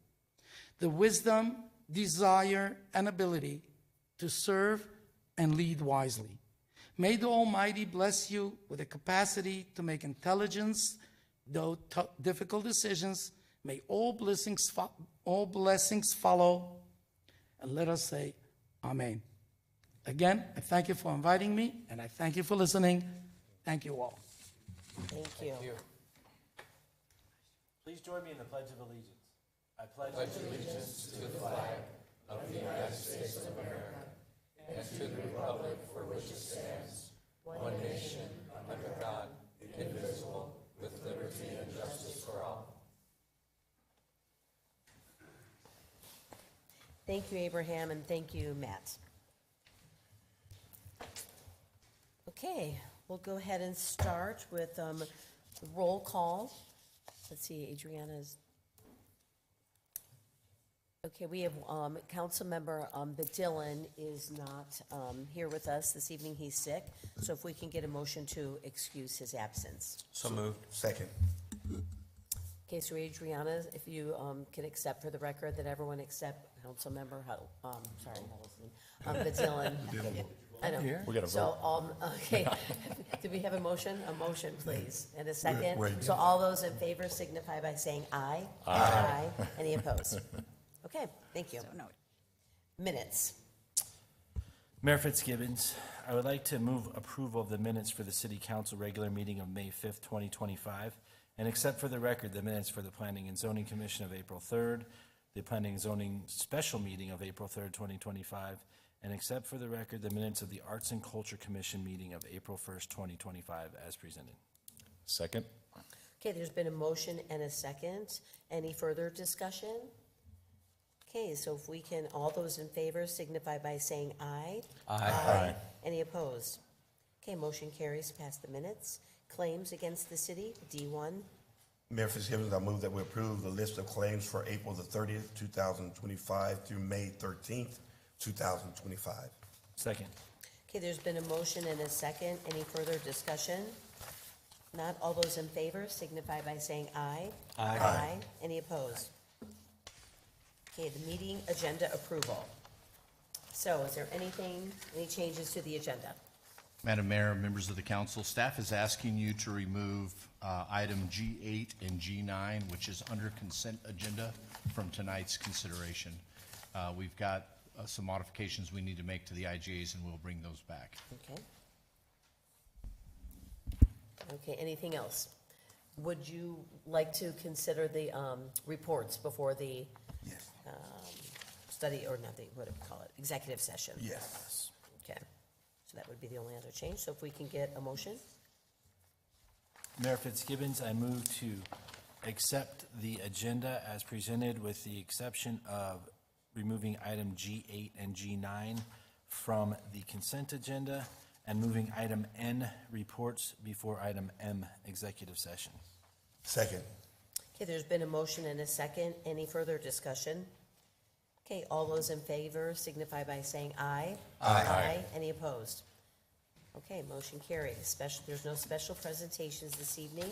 the wisdom, desire, and ability to serve and lead wisely. May the Almighty bless you with the capacity to make intelligence, though difficult decisions. May all blessings follow. And let us say, Amen. Again, I thank you for inviting me, and I thank you for listening. Thank you all. Thank you. Please join me in the Pledge of Allegiance. I pledge allegiance to the flag of the United States of America and to the republic for which it stands, one nation, under God, indivisible, with liberty and justice for all. Thank you, Abraham, and thank you, Matt. Okay, we'll go ahead and start with the roll call. Let's see, Adriana's. Okay, we have Councilmember Badillon is not here with us this evening. He's sick. So if we can get a motion to excuse his absence. So moved. Second. Okay, so Adriana, if you can accept for the record that everyone except Councilmember Badillon. I know. We got to So, okay, do we have a motion? A motion, please, and a second? Wait. So all those in favor signify by saying aye. Aye. Any opposed? Okay, thank you. Minutes. Mayor Fitzgibbons, I would like to move approval of the minutes for the City Council regular meeting of May 5th, 2025, and accept for the record the minutes for the Planning and Zoning Commission of April 3rd, the Planning and Zoning Special Meeting of April 3rd, 2025, and accept for the record the minutes of the Arts and Culture Commission meeting of April 1st, 2025, as presented. Second? Okay, there's been a motion and a second. Any further discussion? Okay, so if we can, all those in favor signify by saying aye. Aye. Any opposed? Okay, motion carries past the minutes. Claims against the city, D1. Mayor Fitzgibbons, I move that we approve the list of claims for April the 30th, 2025 through May 13th, 2025. Second. Okay, there's been a motion and a second. Any further discussion? Not all those in favor signify by saying aye. Aye. Any opposed? Okay, the meeting agenda approval. So is there any changes to the agenda? Madam Mayor, members of the council, staff is asking you to remove item G8 and G9, which is under consent agenda, from tonight's consideration. We've got some modifications we need to make to the IGAs, and we'll bring those back. Okay. Okay, anything else? Would you like to consider the reports before the Yes. study, or not the, what do we call it, executive session? Yes. Okay, so that would be the only other change. So if we can get a motion? Mayor Fitzgibbons, I move to accept the agenda as presented with the exception of removing item G8 and G9 from the consent agenda and moving item N, reports, before item M, executive session. Second. Okay, there's been a motion and a second. Any further discussion? Okay, all those in favor signify by saying aye. Aye. Any opposed? Okay, motion carries. There's no special presentations this evening.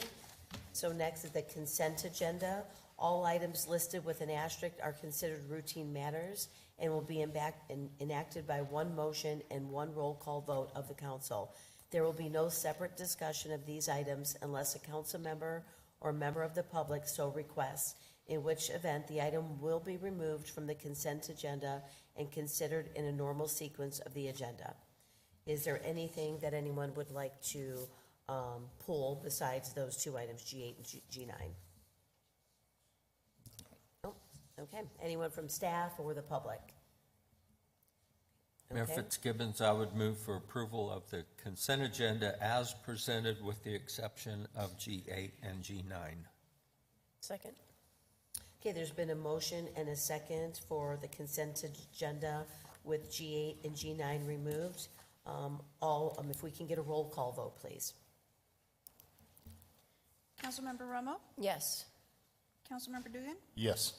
So next is the consent agenda. All items listed with an asterisk are considered routine matters and will be enacted by one motion and one roll call vote of the council. There will be no separate discussion of these items unless a council member or member of the public so requests, in which event the item will be removed from the consent agenda and considered in a normal sequence of the agenda. Is there anything that anyone would like to pull besides those two items, G8 and G9? Nope. Okay. Anyone from staff or the public? Mayor Okay. Fitzgibbons, I would move for approval of the consent agenda as presented with the exception of G8 and G9. Second. Okay, there's been a motion and a second for the consent agenda with G8 and G9 removed. If we can get a roll call vote, please. Councilmember Romo? Yes. Councilmember Dugan? Yes.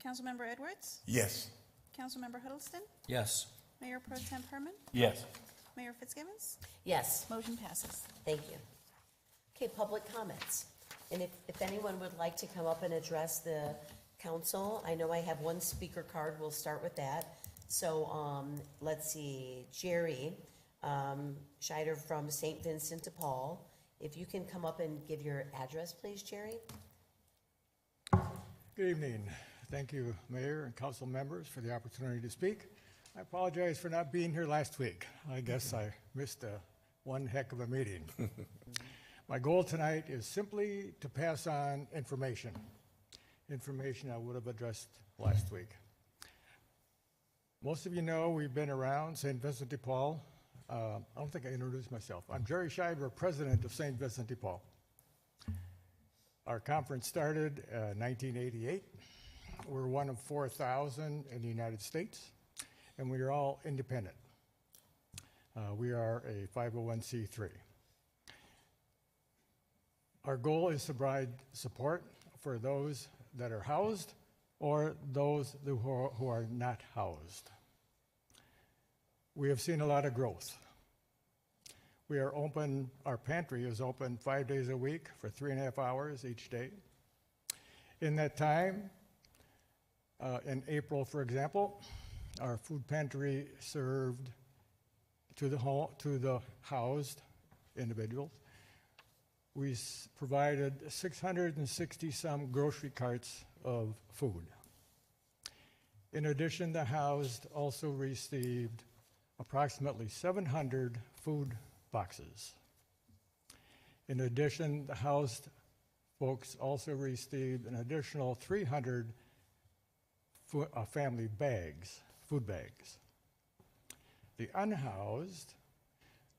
Councilmember Edwards? Yes. Councilmember Huddleston? Yes. Mayor Pro Tem Herman? Yes. Mayor Fitzgibbons? Yes, Motion passes. thank you. Okay, public comments. And if anyone would like to come up and address the council, I know I have one speaker card. We'll start with that. So, let's see, Jerry Scheider from St. Vincent de Paul. If you can come up and give your address, please, Jerry. Good evening. Thank you, Mayor and council members, for the opportunity to speak. I apologize for not being here last week. I guess I missed one heck of a meeting. My goal tonight is simply to pass on information I would have addressed last week. Most of you know we've been around St. Vincent de Paul. I don't think I introduced myself. I'm Jerry Scheiber, president of St. Vincent de Paul. Our conference started in 1988. We're one of 4,000 in the United States, and we are all independent. We are a 501c3. Our goal is to provide support for those that are housed or those who are not housed. We have seen a lot of growth. We are open, our pantry is open 5 days a week for 3.5 hours each day. In that time, in April, for example, our food pantry served to the housed individuals. We provided 660 some grocery carts of food. In addition, the housed also received approximately 700 food boxes. In addition, the housed folks also received an additional 300 family bags, food bags. The unhoused,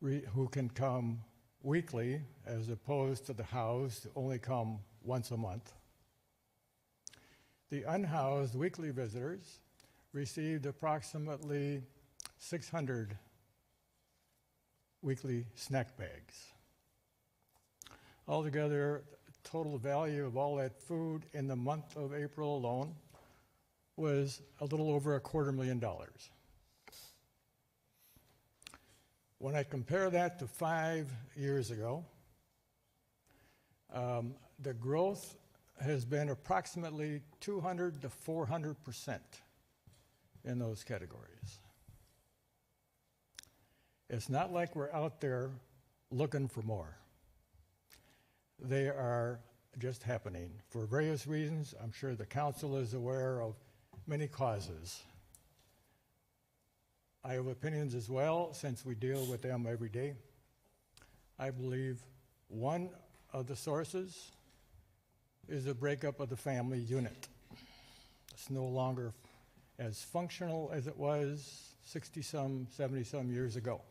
who can come weekly as opposed to the housed who only come once a month. The unhoused weekly visitors received approximately 600 weekly snack bags. Altogether, total value of all that food in the month of April alone was a little over $250,000. When I compare that to 5 years ago, the growth has been approximately 200 to 400% in those categories. It's not like we're out there looking for more. They are just happening for various reasons. I'm sure the council is aware of many causes. I have opinions as well, since we deal with them every day. I believe one of the sources is the breakup of the family unit. It's no longer as functional as it was 60-some, 70-some years ago.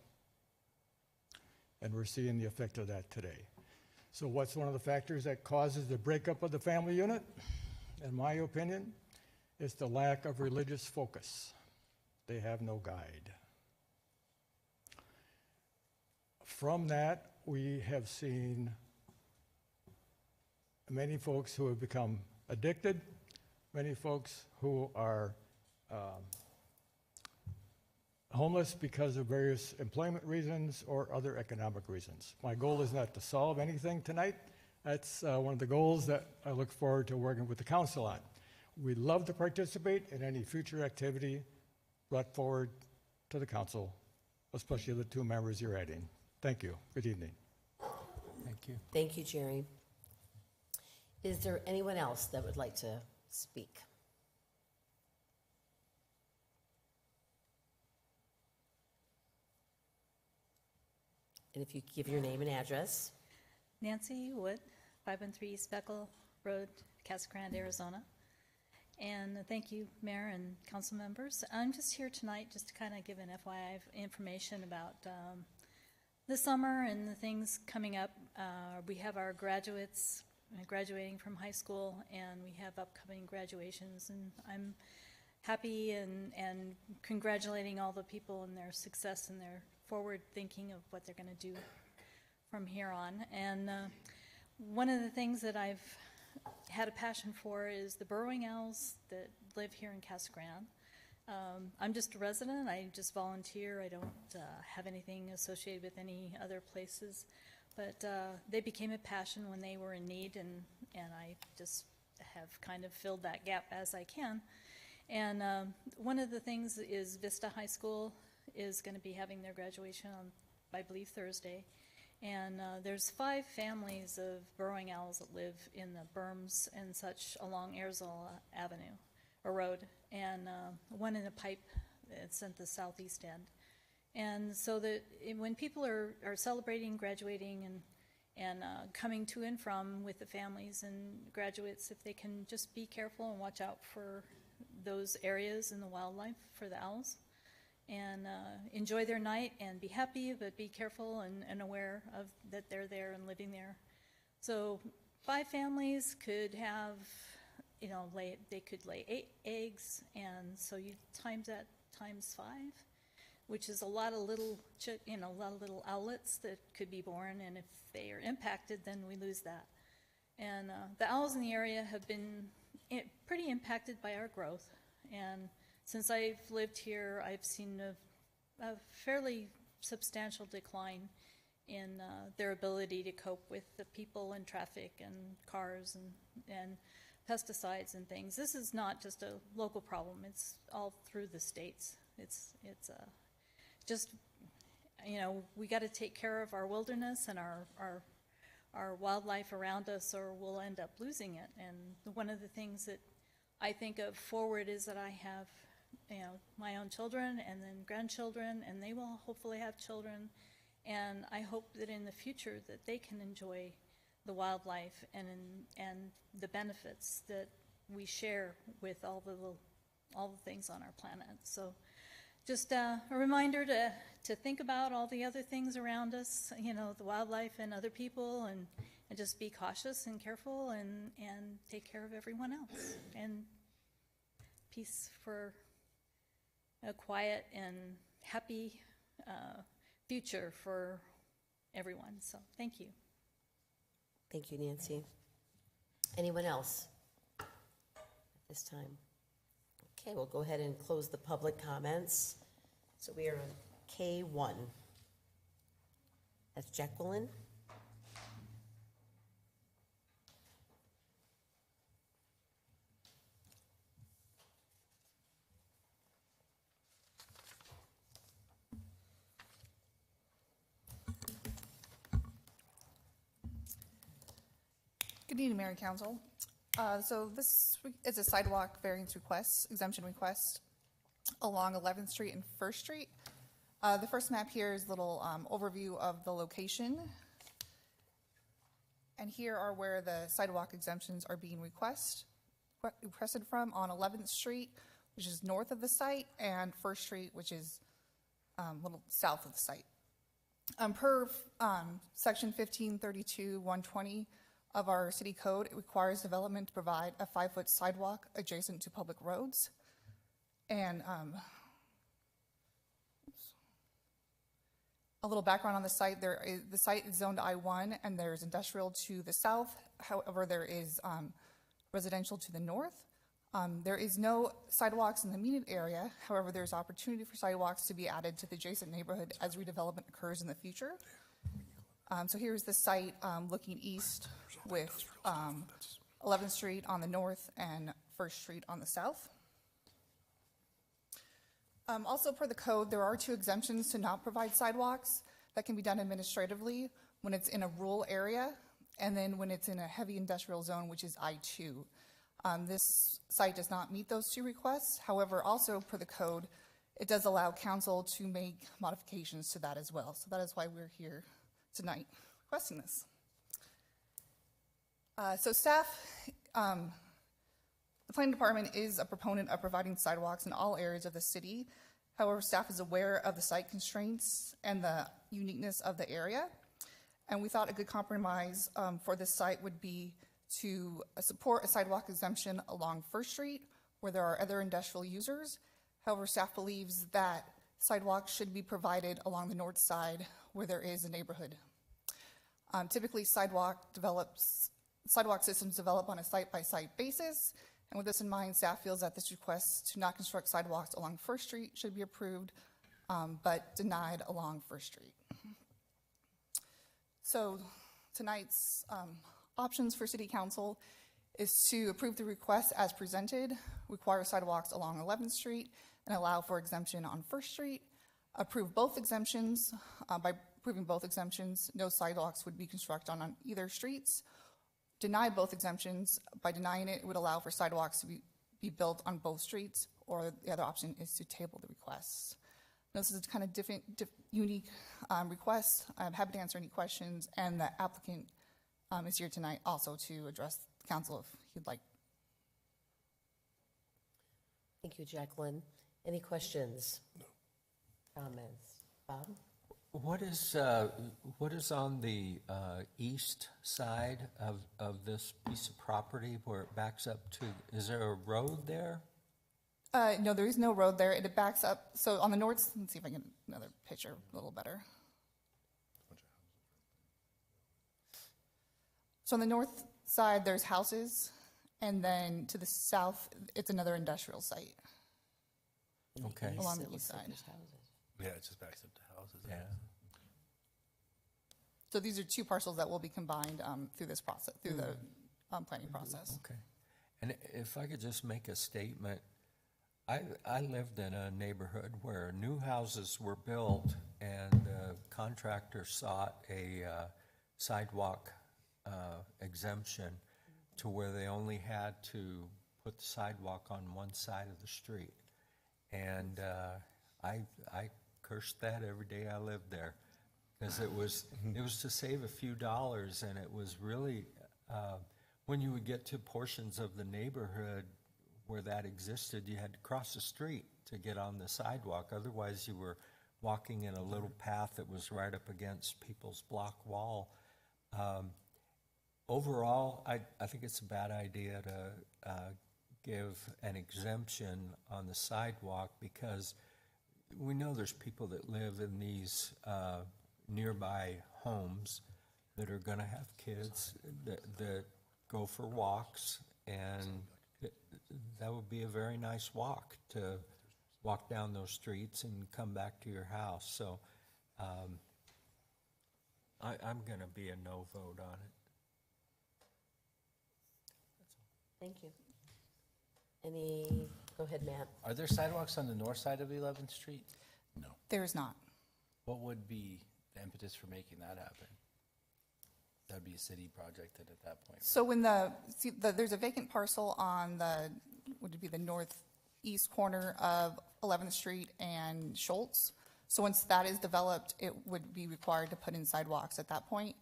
And we're seeing the effect of that today. So what's one of the factors that causes the breakup of the family unit? In my opinion, it's the lack of religious focus. They have no guide. From that, we have seen many folks who have become addicted, many folks who are homeless because of various employment reasons or other economic reasons. My goal is not to solve anything tonight. That's one of the goals that I look forward to working with the council on. We'd love to participate in any future activity brought forward to the council, especially the 2 members you're adding. Thank you. Good evening. Thank you. Thank you, Jerry. Is there anyone else that would like to speak? And if you give your name and address. Nancy Wood, 513 Speckle Road, Casa Grande, Arizona. And thank you, Mayor and council members. I'm just here tonight just to kind of give an FYI information about the summer and the things coming up. We have our graduates graduating from high school, and we have upcoming graduations. And I'm happy and congratulating all the people in their success and their forward thinking of what they're going to do from here on. And one of the things that I've had a passion for is the burrowing owls that live here in Casa Grande. I'm just a resident. I just volunteer. I don't have anything associated with any other places. But they became a passion when they were in need, and I just have kind of filled that gap as I can. And one of the things is Vista High School is going to be having their graduation on, I believe, Thursday. And there's 5 families of burrowing owls that live in the berms and such along Arizona Avenue, or road, and one in a pipe that's at the southeast end. And so that when people are celebrating, graduating, and coming to and from with the families and graduates, if they can just be careful and watch out for those areas in the wildlife for the owls, and enjoy their night and be happy, but be careful and aware of that they're there and living there. So 5 families could have, they could lay 8 eggs, and so you times that times 5, which is a lot of little, a lot of little owlets that could be born, and if they are impacted, then we lose that. And the owls in the area have been pretty impacted by our growth. And since I've lived here, I've seen a fairly substantial decline in their ability to cope with the people and traffic and cars and pesticides and things. This is not just a local problem. It's all through the states. It's just, you know, we got to take care of our wilderness and our wildlife around us, or we'll end up losing it. And one of the things that I think of forward is that I have, you know, my own children and then grandchildren, and they will hopefully have children. And I hope that in the future that they can enjoy the wildlife and the benefits that we share with all the things on our planet. So just a reminder to think about all the other things around us, you know, the wildlife and other people, and just be cautious and careful and take care of everyone else. And peace for a quiet and happy future for everyone. So thank you. Thank you, Nancy. Anyone else at this time? Okay, we'll go ahead and close the public comments. So we are on K1. That's Jacqueline. Good evening, Mayor and Council. So this is a sidewalk variance request, exemption request along 11th Street and 1st Street. The first map here is a little overview of the location. And here are where the sidewalk exemptions are being requested from on 11th Street, which is north of the site, and 1st Street, which is a little south of the site. Per section 1532-120 of our city code, it requires development to provide a 5-foot sidewalk adjacent to public roads. And a little background on the site: the site is zoned I-1, and there's industrial to the south. However, there is residential to the north. There is no sidewalks in the immediate area. However, there's opportunity for sidewalks to be added to the adjacent neighborhood as redevelopment occurs in the future. So here's the site looking east with 11th Street on the north and 1st Street on the south. Also, per the code, there are 2 exemptions to not provide sidewalks that can be done administratively when it's in a rural area, and then when it's in a heavy industrial zone, which is I-2. This site does not meet those 2 requests. However, also per the code, it does allow council to make modifications to that as well. So that is why we're here tonight requesting this. So staff, the planning department is a proponent of providing sidewalks in all areas of the city. However, staff is aware of the site constraints and the uniqueness of the area. And we thought a good compromise for this site would be to support a sidewalk exemption along 1st Street, where there are other industrial users. However, staff believes that sidewalks should be provided along the north side, where there is a neighborhood. Typically, sidewalk systems develop on a site-by-site basis, and with this in mind, staff feels that this request to not construct sidewalks along 1st Street should be approved, but denied along 1st Street. So tonight's options for City Council is to approve the request as presented, require sidewalks along 11th Street, and allow for exemption on 1st Street. Approve both exemptions. By approving both exemptions, no sidewalks would be constructed on either streets. Deny both exemptions. By denying it, it would allow for sidewalks to be built on both streets, or the other option is to table the requests. This is a kind of unique request. I'm happy to answer any questions, and the applicant is here tonight also to address the council if he'd like. Thank you, Jacqueline. Any questions? No. Comments? Bob? What is on the east side of this piece of property where it backs up to? Is there a road there? No, there is no road there. It backs up. So on the north, let's see if I can get another picture a little better. So on the north side, there's houses, and then to the south, it's another industrial site Okay. along It the looks east like side. there's houses. Yeah, it just backs up to houses. Yeah. So these are two parcels that will be combined through this process, through the planning process. Okay. And if I could just make a statement, I lived in a neighborhood where new houses were built and the contractor sought a sidewalk exemption to where they only had to put the sidewalk on one side of the street. And I cursed that every day I lived there, because it was to save a few dollars, and it was really, when you would get to portions of the neighborhood where that existed, you had to cross the street to get on the sidewalk. Otherwise, you were walking in a little path that was right up against people's block wall. Overall, I think it's a bad idea to give an exemption on the sidewalk, because we know there's people that live in these nearby homes that are going to have kids that go for walks, and that would be a very nice walk, to walk down those streets and come back to your house. So I'm going to be a no vote on it. Thank you. Go ahead, Matt. Are there sidewalks on the north side of 11th Street? There is not. What would be the impetus for making that happen? That'd be a city project then at that point. So when there's a vacant parcel on would it be the northeast corner of 11th Street and Schultz? So once that is developed, it would be required to put in sidewalks at that point.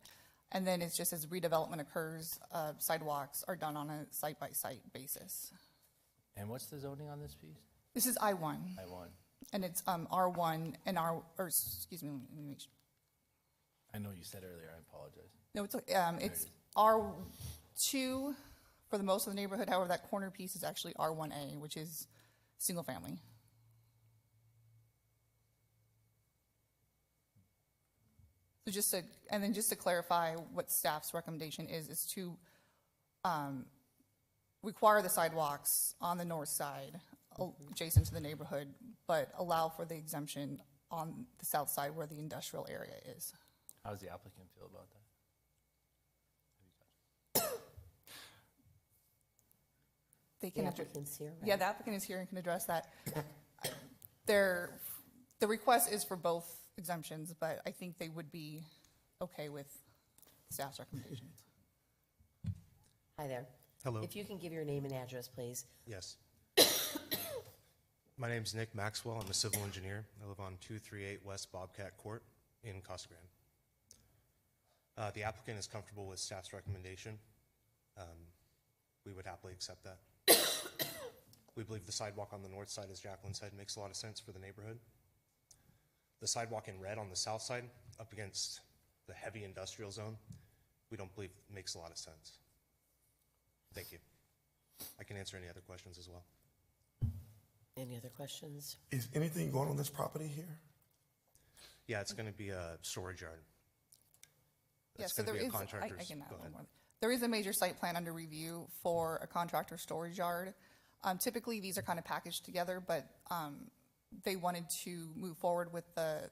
And then it's just as redevelopment occurs, sidewalks are done on a site-by-site basis. And what's the zoning on this piece? This is I-1. I-1. And it's R1 and excuse me, let me make sure. I know you said earlier, I apologize. No, it's R2 for the most of the neighborhood. However, that corner piece is actually R1A, which is single family. So just to clarify what staff's recommendation is to require the sidewalks on the north side adjacent to the neighborhood, but allow for the exemption on the south side where the industrial area is. How does the applicant feel about that? They can The applicant's here, right? Yeah, the applicant is here and can address that. The request is for both exemptions, but I think they would be okay with staff's recommendations. Hi there. Hello. If you can give your name and address, please. Yes. My name's Nick Maxwell. I'm a civil engineer. I live on 238 West Bobcat Court in Casa Grande. The applicant is comfortable with staff's recommendation. We would happily accept that. We believe the sidewalk on the north side, as Jacqueline said, makes a lot of sense for the neighborhood. The sidewalk in red on the south side, up against the heavy industrial zone, we don't believe makes a lot of sense. Thank you. I can answer any other questions as well. Any other questions? Is anything going on this property here? Yeah, it's going to be a storage yard. Yeah, It's so going to there be a is, I contractor's. can add Go one ahead. more. There is a major site plan under review for a contractor storage yard. Typically, these are kind of packaged together, but they wanted to move forward with the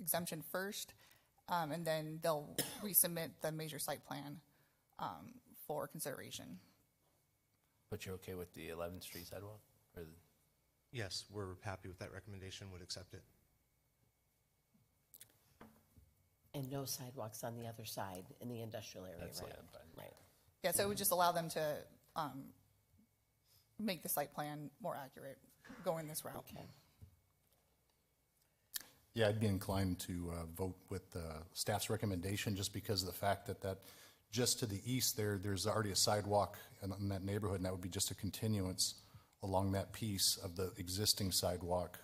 exemption first, and then they'll resubmit the major site plan for consideration. But you're okay with the 11th Street sidewalk? Yes, we're happy with that recommendation, would accept it. And no sidewalks on the other side in the industrial area, That's right? fine. Right. Yeah, so it would just allow them to make the site plan more accurate going this route. Okay. Yeah, I'd be inclined to vote with staff's recommendation, just because of the fact that just to the east there's already a sidewalk in that neighborhood, and that would be just a continuance along that piece of the existing sidewalk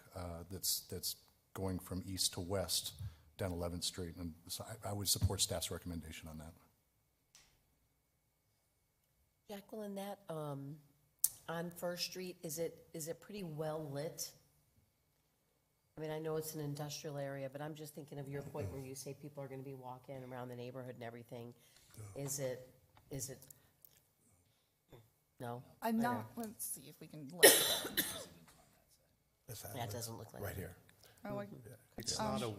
that's going from east to west down 11th Street. And so I would support staff's recommendation on that. Jacqueline, that on First Street, is it pretty well lit? I mean, I know it's an industrial area, but I'm just thinking of your point where you say people are going to be walking around the neighborhood and everything. Is it No? I'm not, let's see if we can look at that. Let's have That it doesn't look like right it. here. Oh, I- It's not a,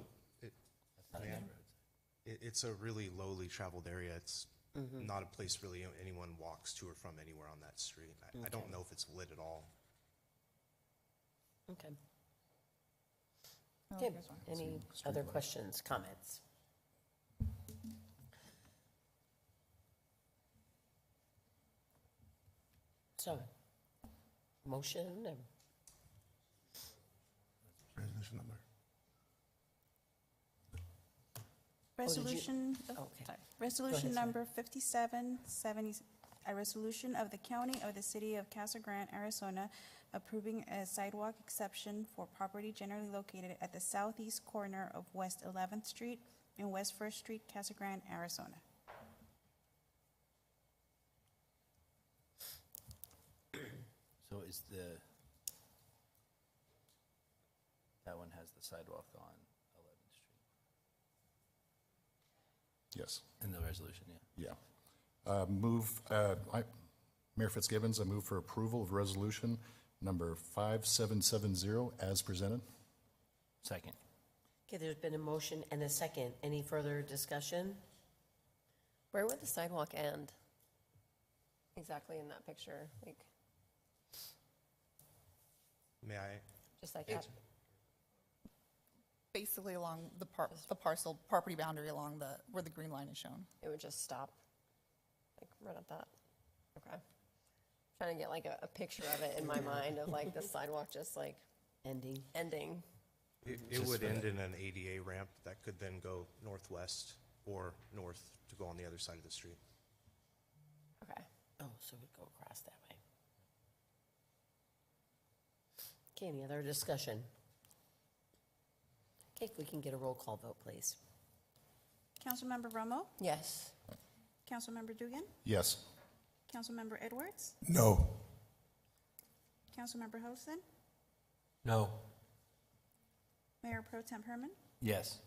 it's a really lowly traveled area. It's not a place really anyone walks to or from anywhere on that street. I don't know if it's lit at all. Okay. Oh, Okay, here's one. any other questions, comments? So, motion, and Resolution number. Resolution, Oh, okay. sorry. Go Resolution ahead, number 5770, a resolution of the County of the City of Casa Grande, Arizona, approving a sidewalk exception for property generally located at the southeast corner of West 11th Street and West First Street, Casa Grande, Arizona. So is that one has the sidewalk on 11th Street? Yes. In the resolution, yeah. Yeah. Mayor Fitzgibbons, I move for approval of resolution number 5770 as presented. Second. Okay, there's been a motion and a second. Any further discussion? Where would the sidewalk end? Exactly in that picture, like, May I? just like that? Basically along the parcel, property boundary along where the green line is shown. It would just stop, like, right at that? Okay. Trying to get like a picture of it in my mind of like the sidewalk just like Ending. ending. It would end in an ADA ramp that could then go northwest or north to go on the other side of the street. Okay. Oh, so we'd go across that way. Okay, any other discussion? Okay, if we can get a roll call vote, please. Councilmember Romo? Yes. Councilmember Dugan? Yes. Councilmember Edwards? No. Councilmember Huddleston? No. Mayor Pro Tem Herman? Yes.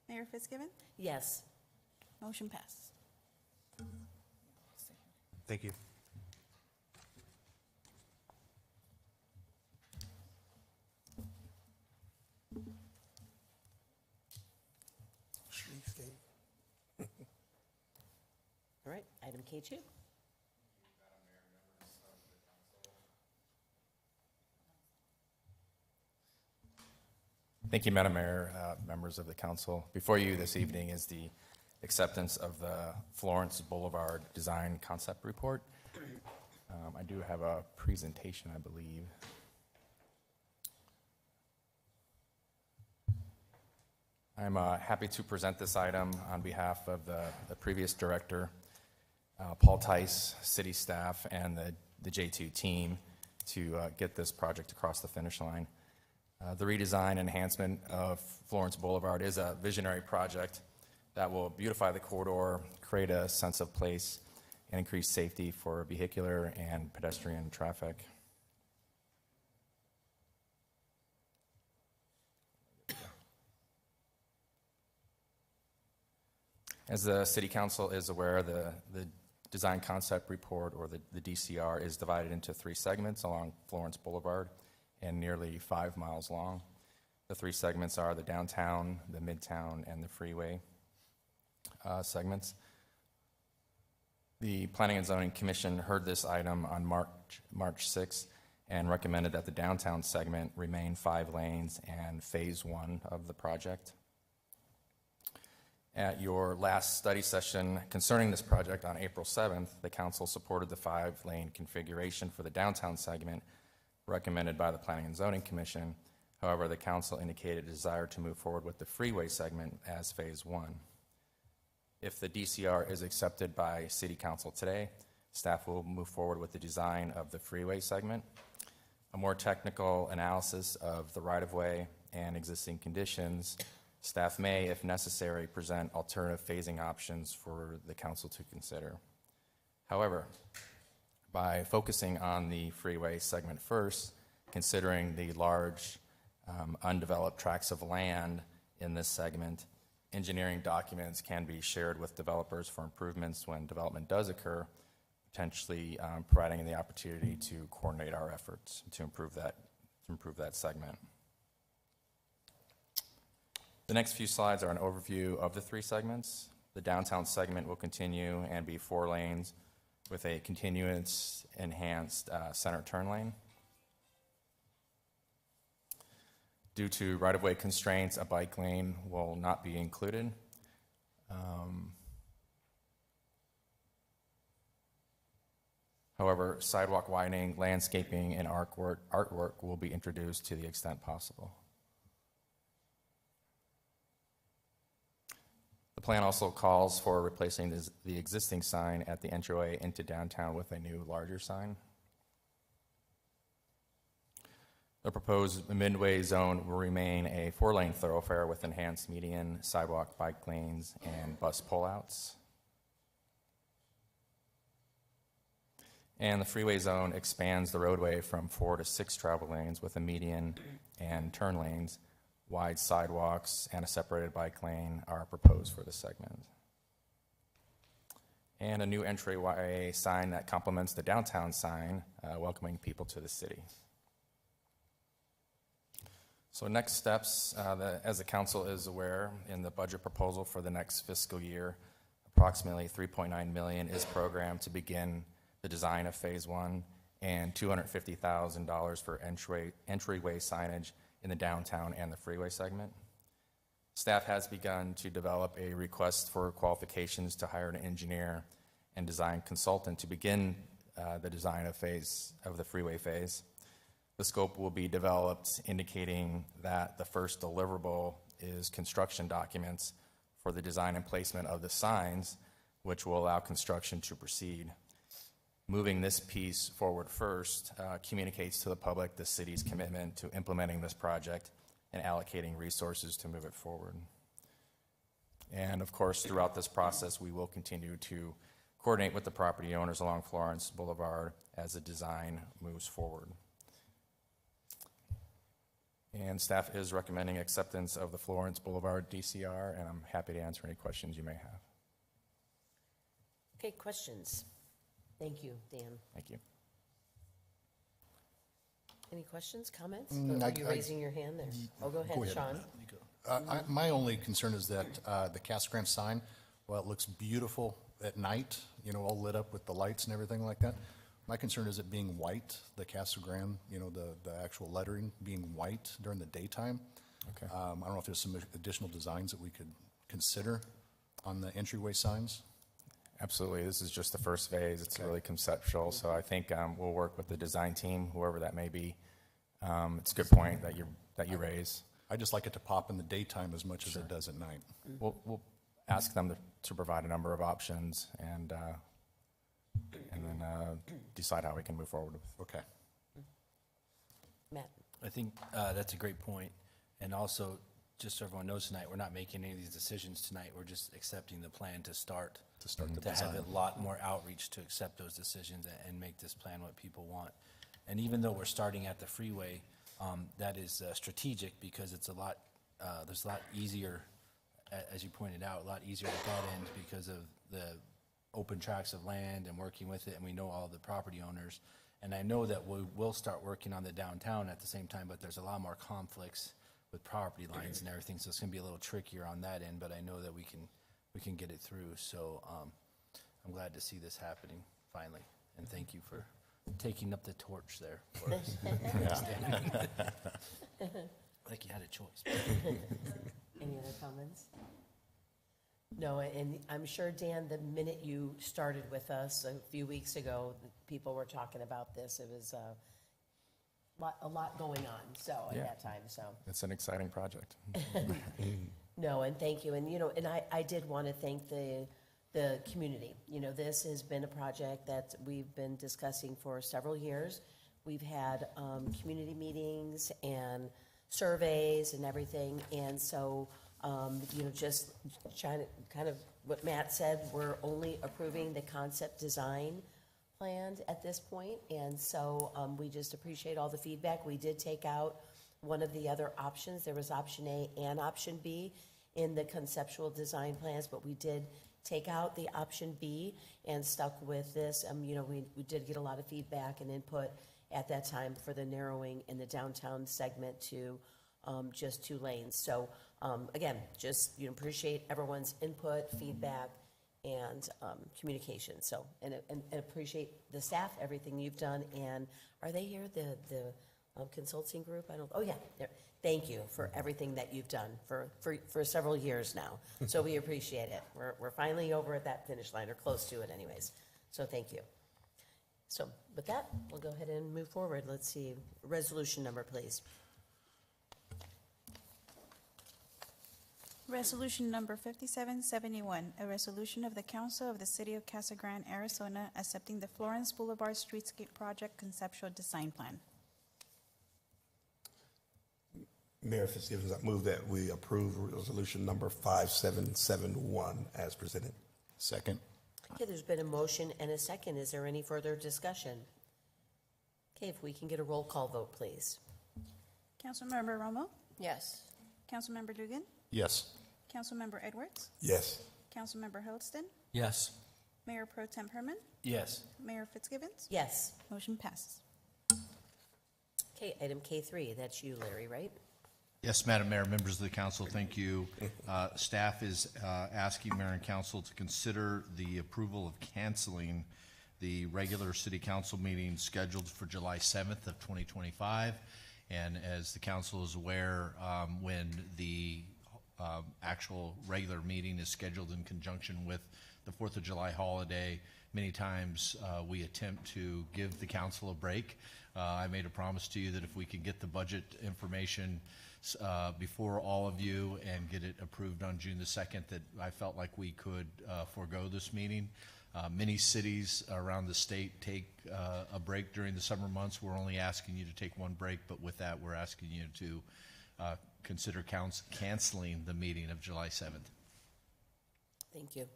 Mayor Fitzgibbon? Yes. Motion passes. Thank you. Streetscape. All right, item K2. Thank you, Madam Mayor, members of the council. Before you this evening is the acceptance of the Florence Boulevard Design Concept Report. I do have a presentation, I believe. I'm happy to present this item on behalf of the previous director, Paul Tice, city staff, and the J2 team to get this project across the finish line. The redesign and enhancement of Florence Boulevard is a visionary project that will beautify the corridor, create a sense of place, and increase safety for vehicular and pedestrian traffic. As the City Council is aware, the Design Concept Report, or the DCR, is divided into 3 segments along Florence Boulevard and nearly 5 miles long. The 3 segments are the downtown, the midtown, and the freeway segments. The Planning and Zoning Commission heard this item on March 6th and recommended that the downtown segment remain 5 lanes and phase 1 of the project. At your last study session concerning this project on April 7th, the council supported the 5-lane configuration for the downtown segment recommended by the Planning and Zoning Commission. However, the council indicated a desire to move forward with the freeway segment as phase 1. If the DCR is accepted by City Council today, staff will move forward with the design of the freeway segment. A more technical analysis of the right-of-way and existing conditions, staff may, if necessary, present alternative phasing options for the council to consider. However, by focusing on the freeway segment first, considering the large undeveloped tracts of land in this segment, engineering documents can be shared with developers for improvements when development does occur, potentially providing the opportunity to coordinate our efforts to improve that segment. The next few slides are an overview of the 3 segments. The downtown segment will continue and be 4 lanes with a continuous enhanced center turn lane. Due to right-of-way constraints, a bike lane will not be included. However, sidewalk widening, landscaping, and artwork will be introduced to the extent possible. The plan also calls for replacing the existing sign at the entryway into downtown with a new, larger sign. The proposed midway zone will remain a 4-lane thoroughfare with enhanced median, sidewalk, bike lanes, and bus pullouts. And the freeway zone expands the roadway from 4 to 6 travel lanes with a median and turn lanes. Wide sidewalks and a separated bike lane are proposed for the segment. And a new entryway sign that complements the downtown sign, welcoming people to the city. So next steps, as the council is aware, in the budget proposal for the next fiscal year, approximately $3.9 million is programmed to begin the design of Phase 1 and $250,000 for entryway signage in the downtown and the freeway segment. Staff has begun to develop a request for qualifications to hire an engineer and design consultant to begin the design of the freeway phase. The scope will be developed indicating that the first deliverable is construction documents for the design and placement of the signs, which will allow construction to proceed. Moving this piece forward first communicates to the public the city's commitment to implementing this project and allocating resources to move it forward. And of course, throughout this process, we will continue to coordinate with the property owners along Florence Boulevard as the design moves forward. And staff is recommending acceptance of the Florence Boulevard DCR, and I'm happy to answer any questions you may have. Okay, questions? Thank you, Dan. Thank you. Any questions, comments? Are you raising your hand there? Oh, go ahead, Sean. My only concern is that the Casa Grande sign, while it looks beautiful at night, all lit up with the lights and everything like that, my concern is it being white, the Casa Grande, the actual lettering being white during the daytime. Okay. I don't know if there's some additional designs that we could consider on the entryway signs. Absolutely. This is just the first phase. It's really conceptual, so I think we'll work with the design team, whoever that may be. It's a good point that you raise. I just like it to pop in the daytime as much as it does at night. We'll ask them to provide a number of options and then decide how we can move forward with. Okay. Matt. I think that's a great point. And also, just so everyone knows tonight, we're not making any of these decisions tonight. We're just accepting the plan to start the to design. have a lot more outreach to accept those decisions and make this plan what people want. And even though we're starting at the freeway, that is strategic because it's there's a lot easier, as you pointed out, a lot easier at that end because of the open tracts of land and working with it, and we know all the property owners. And I know that we will start working on the downtown at the same time, but there's a lot more conflicts with property lines and everything, so it's going to be a little trickier on that end, but I know that we can get it through. So I'm glad to see this happening finally, and thank you for taking up the torch there for us. Like you had a choice. Any other comments? No, and I'm sure, Dan, the minute you started with us a few weeks ago, people were talking about this. It was a lot going on, so at that time, so. It's an exciting project. No, and thank you. And, and I did want to thank the community. This has been a project that we've been discussing for several years. We've had community meetings and surveys and everything. And so, just trying to kind of what Matt said, we're only approving the concept design plan at this point. And so we just appreciate all the feedback. We did take out one of the other options. There was option A and option B in the conceptual design plans, but we did take out the option B and stuck with this. You know, we did get a lot of feedback and input at that time for the narrowing in the downtown segment to just 2 lanes. So again, just, you know, appreciate everyone's input, feedback, and communication. So, and appreciate the staff, everything you've done. And are they here, the consulting group? I don't, oh yeah, there. Thank you for everything that you've done for several years now. So we appreciate it. We're finally over at that finish line, or close to it anyways. So thank you. So with that, we'll go ahead and move forward. Let's see, resolution number, please. Resolution number 5771, a resolution of the Council of the City of Casa Grande, Arizona, accepting the Florence Boulevard Streetscape Project Conceptual Design Plan. Mayor Fitzgibbons, I move that we approve resolution number 5771 as presented. Second. Okay, there's been a motion and a second. Is there any further discussion? Okay, if we can get a roll call vote, please. Councilmember Romo? Yes. Councilmember Dugan? Yes. Councilmember Edwards? Yes. Councilmember Holston? Yes. Mayor Pro Tem Herman? Yes. Mayor Fitzgibbons? Yes. Motion passes. Okay, item K3, that's you, Larry, right? Yes, Madam Mayor, members of the council, thank you. Staff is asking Mayor and Council to consider the approval of canceling the regular City Council meeting scheduled for July 7th of 2025. And as the council is aware, when the actual regular meeting is scheduled in conjunction with the 4th of July holiday, many times we attempt to give the council a break. I made a promise to you that if we could get the budget information before all of you and get it approved on June the 2nd, that I felt like we could forego this meeting. Many cities around the state take a break during the summer months. We're only asking you to take 1 break, but with that, we're asking you to consider canceling the meeting of July 7th. Thank you.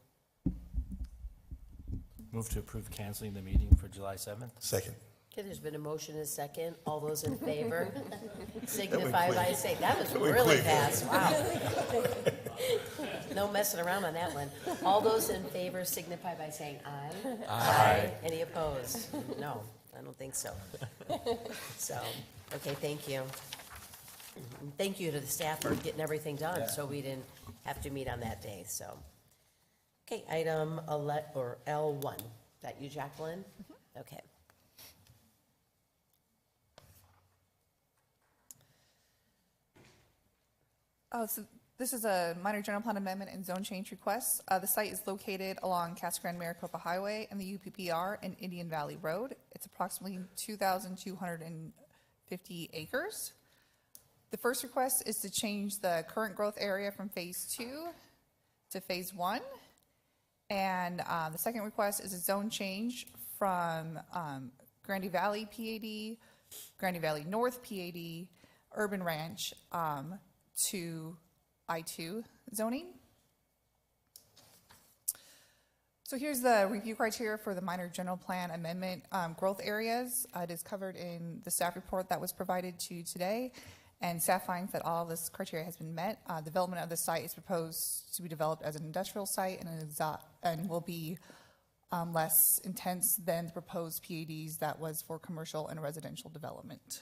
Move to approve canceling the meeting for July 7th. Second. Okay, there's been a motion and a second. All those in favor signify by saying, that was really fast, wow. No messing around on that one. All those in favor signify by saying aye. Aye. Any opposed? No, I don't think so. So, okay, thank you. Thank you to the staff for getting everything done, so we didn't have to meet on that day, so. Okay, item L1. Is that you, Jacqueline? Okay. Oh, so this is a minor general plan amendment and zone change request. The site is located along Casa Grande Maricopa Highway and the UPPR and Indian Valley Road. It's approximately 2,250 acres. The first request is to change the current growth area from phase 2 to phase 1. And the second request is a zone change from Grande Valley PAD, Grande Valley North PAD, Urban Ranch, to I-2 zoning. So here's the review criteria for the minor general plan amendment. Growth areas, it is covered in the staff report that was provided to you today, and staff finds that all of this criteria has been met. Development of the site is proposed to be developed as an industrial site and will be less intense than the proposed PADs that was for commercial and residential development.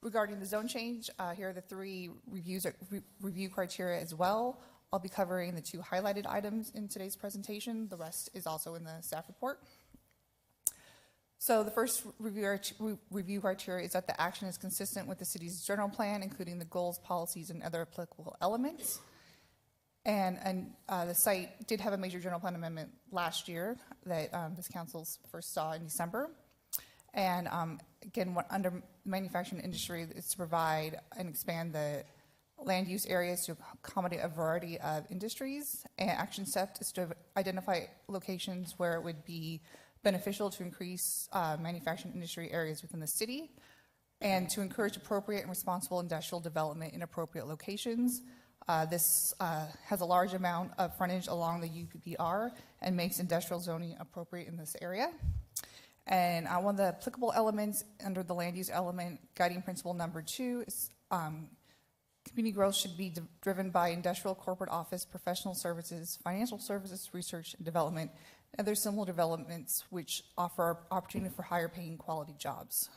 Regarding the zone change, here are the 3 review criteria as well. I'll be covering the 2 highlighted items in today's presentation. The rest is also in the staff report. So the first review criteria is that the action is consistent with the city's general plan, including the goals, policies, and other applicable elements. And the site did have a major general plan amendment last year that this council first saw in December. And again, under manufacturing industry is to provide and expand the land use areas to accommodate a variety of industries. And action step is to identify locations where it would be beneficial to increase manufacturing industry areas within the city, and to encourage appropriate and responsible industrial development in appropriate locations. This has a large amount of frontage along the UPPR and makes industrial zoning appropriate in this area. And one of the applicable elements under the land use element, guiding principle number 2 is Community growth should be driven by industrial, corporate office, professional services, financial services, research and development, and other similar developments which offer opportunity for higher paying quality jobs.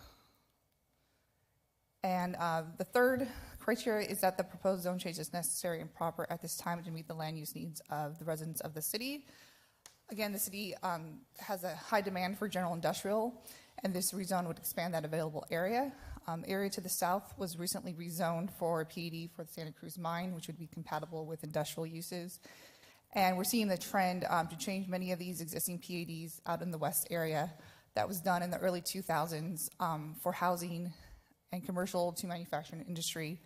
And the third criteria is that the proposed zone change is necessary and proper at this time to meet the land use needs of the residents of the city. Again, the city has a high demand for general industrial, and this rezone would expand that available area. Area to the south was recently rezoned for a PED for the Santa Cruz mine, which would be compatible with industrial uses. And we're seeing the trend to change many of these existing PEDs out in the west area. That was done in the early 2000s for housing and commercial to manufacturing industry.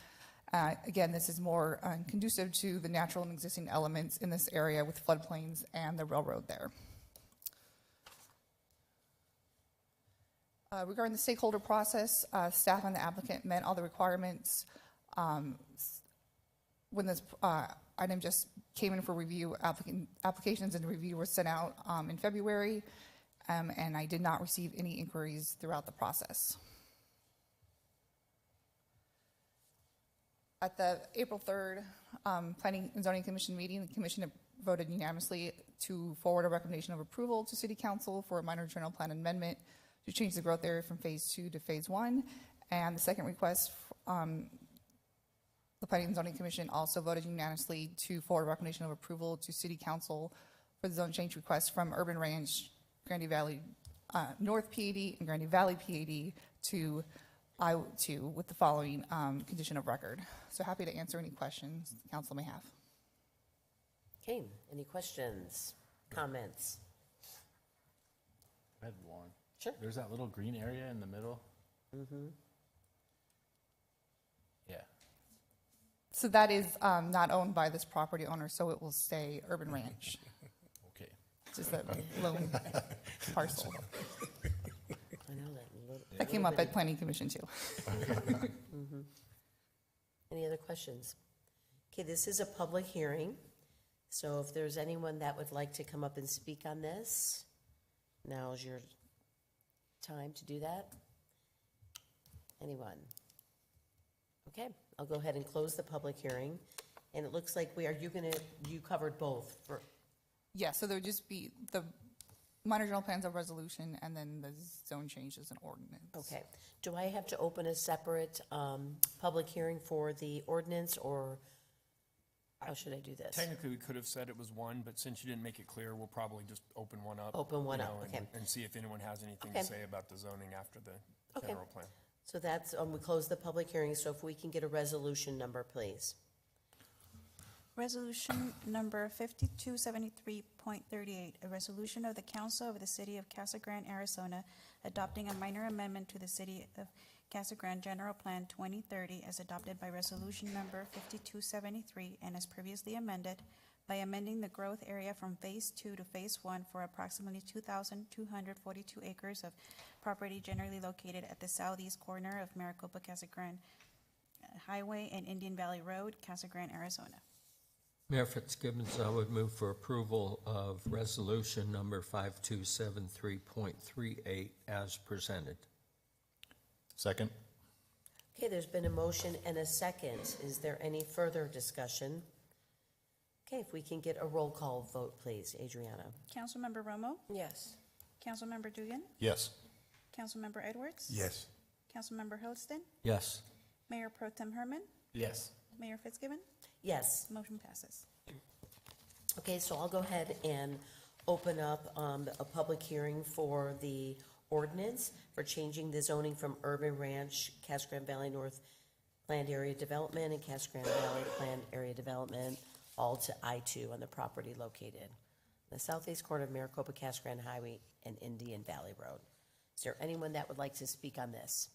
Again, this is more conducive to the natural and existing elements in this area with floodplains and the railroad there. Regarding the stakeholder process, staff and the applicant met all the requirements. When this item just came in for review, applications and review were sent out in February, and I did not receive any inquiries throughout the process. At the April 3rd Planning and Zoning Commission meeting, the commission voted unanimously to forward a recommendation of approval to City Council for a minor general plan amendment to change the growth area from Phase 2 to Phase 1. And the second request, the Planning and Zoning Commission also voted unanimously to forward a recommendation of approval to City Council for the zone change request from Urban Ranch, Grande Valley North PAD, and Grande Valley PAD to I-2 with the following condition of record. So happy to answer any questions the council may have. Okay, any questions, comments? I had one. Sure. There's that little green area in the middle. Mm-hmm. Yeah. So that is not owned by this property owner, so it will stay Urban Ranch. Okay. Just that lone parcel. I know that. That came up at Planning Commission too. Mm-hmm. Any other questions? Okay, this is a public hearing, so if there's anyone that would like to come up and speak on this, now's your time to do that. Anyone? Okay, I'll go ahead and close the public hearing, and it looks like you covered both for. Yeah, so there would just be the minor general plans of resolution and then the zone changes and ordinance. Okay. Do I have to open a separate public hearing for the ordinance, or how should I do this? Technically, we could have said it was one, but since you didn't make it clear, we'll probably just open one up. Open one you up, know, okay. And see if anyone has anything Okay. to say about the zoning after the Okay. general plan. So that's, we close the public hearing, so if we can get a resolution number, please. Resolution number 5273.38, a resolution of the Council of the City of Casa Grande, Arizona, adopting a minor amendment to the City of Casa Grande General Plan 2030 as adopted by resolution number 5273 and as previously amended by amending the growth area from Phase 2 to Phase 1 for approximately 2,242 acres of property generally located at the southeast corner of Maricopa Casa Grande Highway and Indian Valley Road, Casa Grande, Arizona. Mayor Fitzgibbons, I would move for approval of resolution number 5273.38 as presented. Second. Okay, there's been a motion and a second. Is there any further discussion? Okay, if we can get a roll call vote, please. Adriana? Councilmember Romo? Yes. Councilmember Dugan? Yes. Councilmember Edwards? Yes. Councilmember Hurlston? Yes. Mayor Pro Tem Herman? Yes. Mayor Fitzgibbon? Yes. Motion passes. Okay, so I'll go ahead and open up a public hearing for the ordinance for changing the zoning from Urban Ranch, Casa Grande Valley North Planned Area Development and Casa Grande Valley Planned Area Development, all to I-2 on the property located in the southeast corner of Maricopa Casa Grande Highway and Indian Valley Road. Is there anyone that would like to speak on this?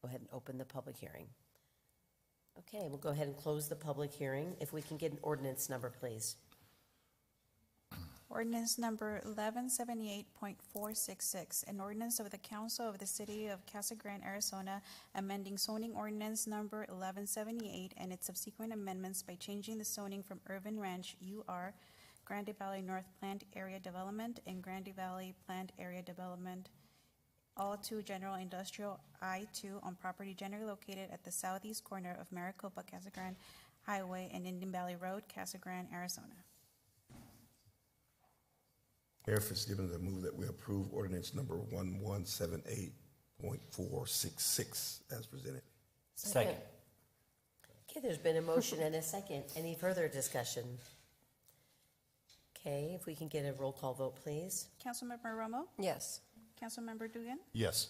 Go ahead and open the public hearing. Okay, we'll go ahead and close the public hearing. If we can get an ordinance number, please. Ordinance number 1178.466, an ordinance of the Council of the City of Casa Grande, Arizona, amending zoning ordinance number 1178 and its subsequent amendments by changing the zoning from Urban Ranch, UR, Grande Valley North Planned Area Development, and Grande Valley Planned Area Development, all to general industrial I-2 on property generally located at the southeast corner of Maricopa Casa Grande Highway and Indian Valley Road, Casa Grande, Arizona. Mayor Fitzgibbons, I move that we approve ordinance number 1178.466 as presented. Second. Okay, there's been a motion and a second. Any further discussion? Okay, if we can get a roll call vote, please. Councilmember Romo? Yes. Councilmember Dugan? Yes.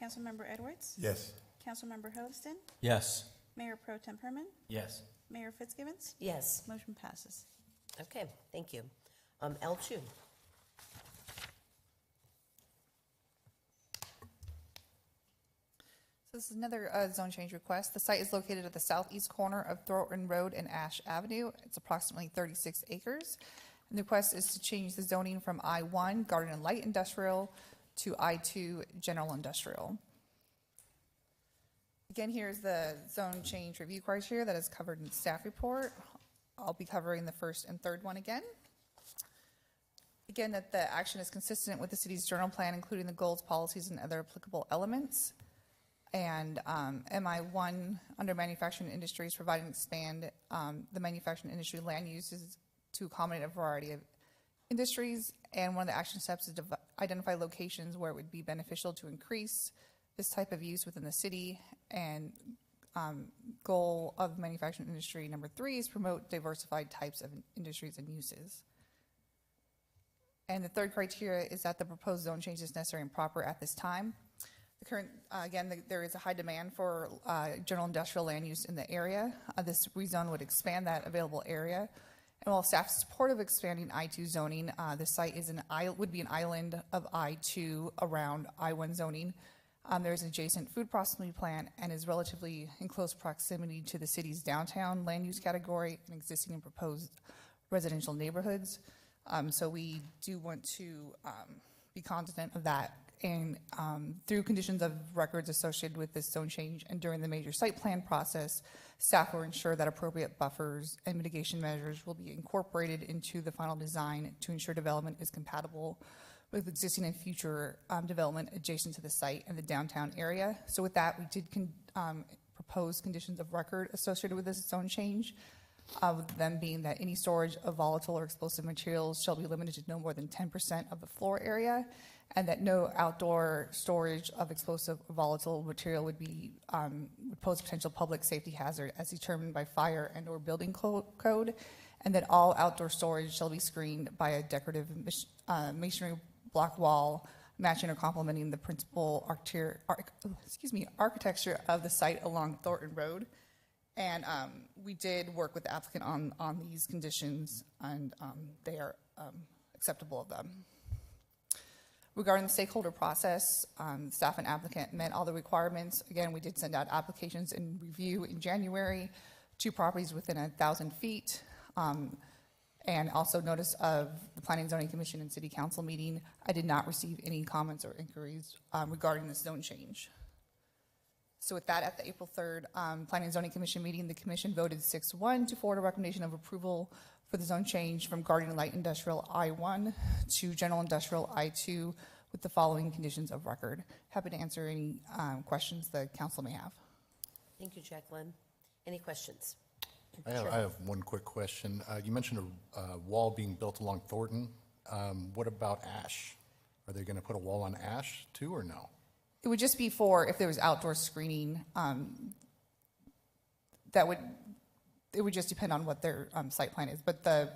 Councilmember Edwards? Yes. Councilmember Holiston? Yes. Mayor Pro Tem Herman? Yes. Mayor Fitzgibbons? Yes. Motion passes. Okay, thank you. L2. So this is another zone change request. The site is located at the southeast corner of Thornton Road and Ash Avenue. It's approximately 36 acres. And the request is to change the zoning from I-1, Garden and Light Industrial, to I-2, General Industrial. Again, here's the zone change review criteria that is covered in the staff report. I'll be covering the first and third one again. Again, that the action is consistent with the city's general plan, including the goals, policies, and other applicable elements. And MI1 under manufacturing industries, provide and expand the manufacturing industry land uses to accommodate a variety of industries. And one of the action steps is to identify locations where it would be beneficial to increase this type of use within the city. And goal of manufacturing industry number 3 is promote diversified types of industries and uses. And the third criteria is that the proposed zone change is necessary and proper at this time. The current, there is a high demand for general industrial land use in the area. This rezone would expand that available area. And while staff is supportive of expanding I-2 zoning, the site is would be an island of I-2 around I-1 zoning. There's an adjacent food processing plant and is relatively in close proximity to the city's downtown land use category and existing and proposed residential neighborhoods. So we do want to be cognizant of that. And through conditions of records associated with this zone change and during the major site plan process, staff will ensure that appropriate buffers and mitigation measures will be incorporated into the final design to ensure development is compatible with existing and future development adjacent to the site and the downtown area. So with that, we did propose conditions of record associated with this zone change, them being that any storage of volatile or explosive materials shall be limited to no more than 10% of the floor area, and that no outdoor storage of explosive or volatile material would pose potential public safety hazard as determined by fire and or building code, and that all outdoor storage shall be screened by a decorative masonry block wall matching or complementing the principal architecture of the site along Thornton Road. And we did work with the applicant on these conditions, and they are acceptable of them. Regarding the stakeholder process, staff and applicant met all the requirements. Again, we did send out applications and review in January, 2 properties within 1,000 feet, and also notice of the Planning and Zoning Commission and City Council meeting. I did not receive any comments or inquiries regarding this zone change. So with that, at the April 3rd Planning and Zoning Commission meeting, the commission voted 6-1 to forward a recommendation of approval for the zone change from Garden and Light Industrial I-1 to General Industrial I-2 with the following conditions of record. Happy to answer any questions the council may have. Thank you, Jacqueline. Any questions? I have one quick question. You mentioned a wall being built along Thornton. What about Ash? Are they going to put a wall on Ash too, or no? It would just be for if there was outdoor screening. It would just depend on what their site plan is. But the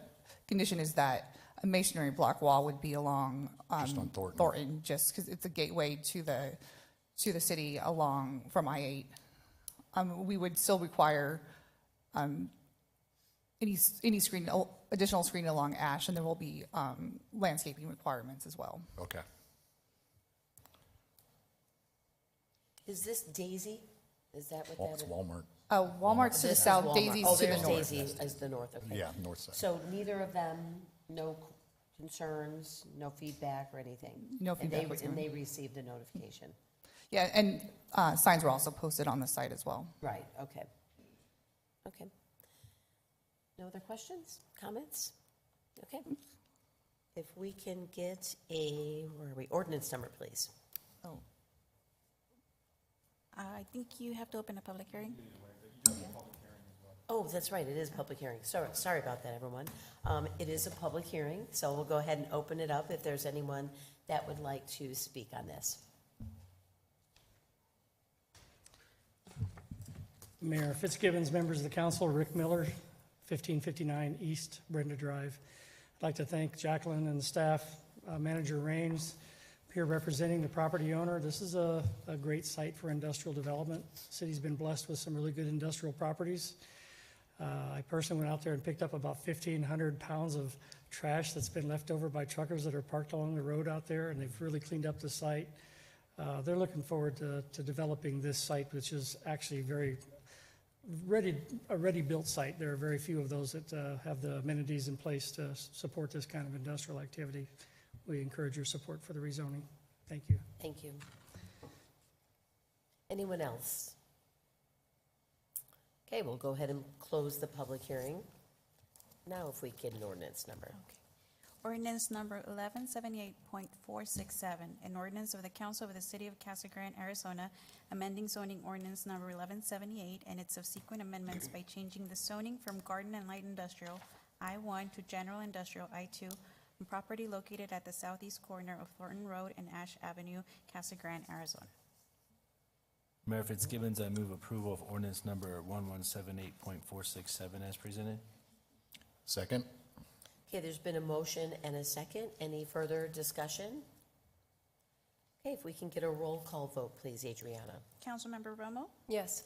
condition is that a masonry block wall would be along Just on Thornton. Thornton, just because it's a gateway to the city along from I-8. We would still require any additional screening along Ash, and there will be landscaping requirements as well. Okay. Is this Daisy? Is that what Well, that it's is? Walmart. Walmart's to the This is south, Walmart. Daisy's Oh, to the there's north. Daisy is the north, okay. Yeah, north side. So neither of them, no concerns, no feedback or anything? No feedback was And given. they received a notification? Yeah, and signs were also posted on the site as well. Right, okay. Okay. No other questions, comments? Okay. If we can get where are we, ordinance number, please. Oh, I think you have to open a public hearing. Oh, that's right, it is a public hearing. Sorry about that, everyone. It is a public hearing, so we'll go ahead and open it up if there's anyone that would like to speak on this. Mayor Fitzgibbons, members of the council, Rick Miller, 1559 East Brenda Drive. I'd like to thank Jacqueline and the staff, Manager Raines, here representing the property owner. This is a great site for industrial development. The city's been blessed with some really good industrial properties. I personally went out there and picked up about 1,500 pounds of trash that's been left over by truckers that are parked along the road out there, and they've really cleaned up the site. They're looking forward to developing this site, which is actually a ready-built site. There are very few of those that have the amenities in place to support this kind of industrial activity. We encourage your support for the rezoning. Thank you. Thank you. Anyone else? Okay, we'll go ahead and close the public hearing. Now if we get an ordinance number. Ordinance number 1178.467, an ordinance of the Council of the City of Casa Grande, Arizona, amending zoning ordinance number 1178 and its subsequent amendments by changing the zoning from garden and light industrial, I-1, to general industrial, I-2, on property located at the southeast corner of Thornton Road and Ash Avenue, Casa Grande, Arizona. Mayor Fitzgibbons, I move approval of ordinance number 1178.467 as presented. Second? Okay, there's been a motion and a second. Any further discussion? Okay, if we can get a roll call vote, please, Adriana. Councilmember Romo? Yes.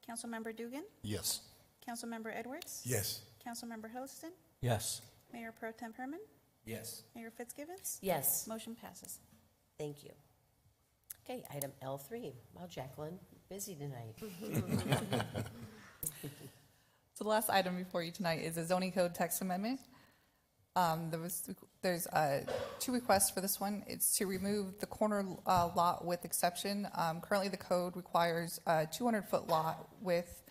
Councilmember Dugan? Yes. Councilmember Edwards? Yes. Councilmember Hilliston? Yes. Mayor Pro Tem Herman? Yes. Mayor Fitzgibbons? Yes. Motion passes. Thank you. Okay, item L3. Wow, Jacqueline, busy tonight. So the last item before you tonight is a zoning code text amendment. There's two requests for this one. It's to remove the corner lot width exception. Currently, the code requires a 200-foot lot width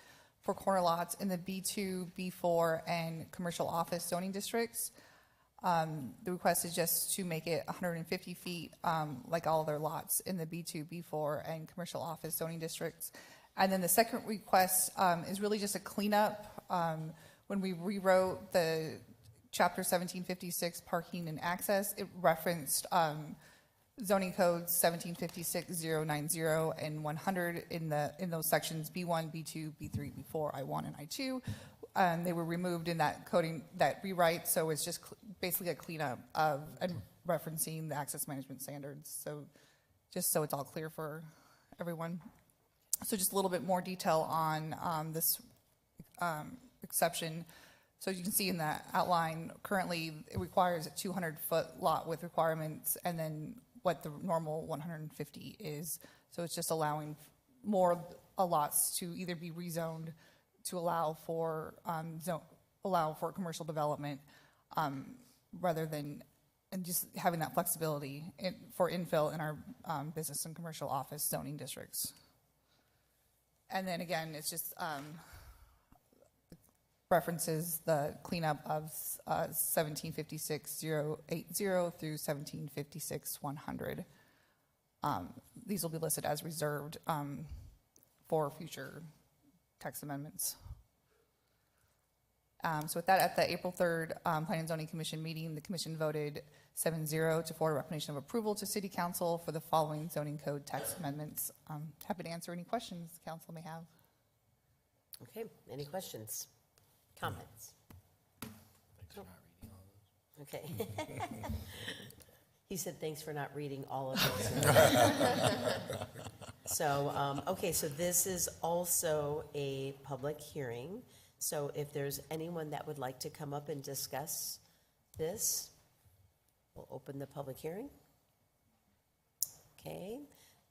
for corner lots in the B2, B4, and commercial office zoning districts. The request is just to make it 150 feet, like all other lots in the B2, B4, and commercial office zoning districts. And then the second request is really just a cleanup. When we rewrote the Chapter 1756, parking and access, it referenced zoning codes 1756-090 and 100 in those sections B1, B2, B3, B4, I1, and I2. They were removed in that coding, that rewrite, so it's just basically a cleanup of and referencing the access management standards. So just so it's all clear for everyone. So just a little bit more detail on this exception. So you can see in that outline, currently it requires a 200-foot lot with requirements, and then what the normal 150 is. So it's just allowing more lots to either be rezoned to allow for commercial development, rather than and just having that flexibility for infill in our business and commercial office zoning districts. And then again, it's just references the cleanup of 1756-080 through 1756-100. These will be listed as reserved for future text amendments. So with that, at the April 3rd Planning and Zoning Commission meeting, the commission voted 7-0 to forward a recommendation of approval to City Council for the following zoning code text amendments. Happy to answer any questions the council may have. Okay, any questions? Comments? Thanks for not reading all those. Okay. He said, thanks for not reading all of it. So, okay, so this is also a public hearing. So if there's anyone that would like to come up and discuss this, we'll open the public hearing. Okay,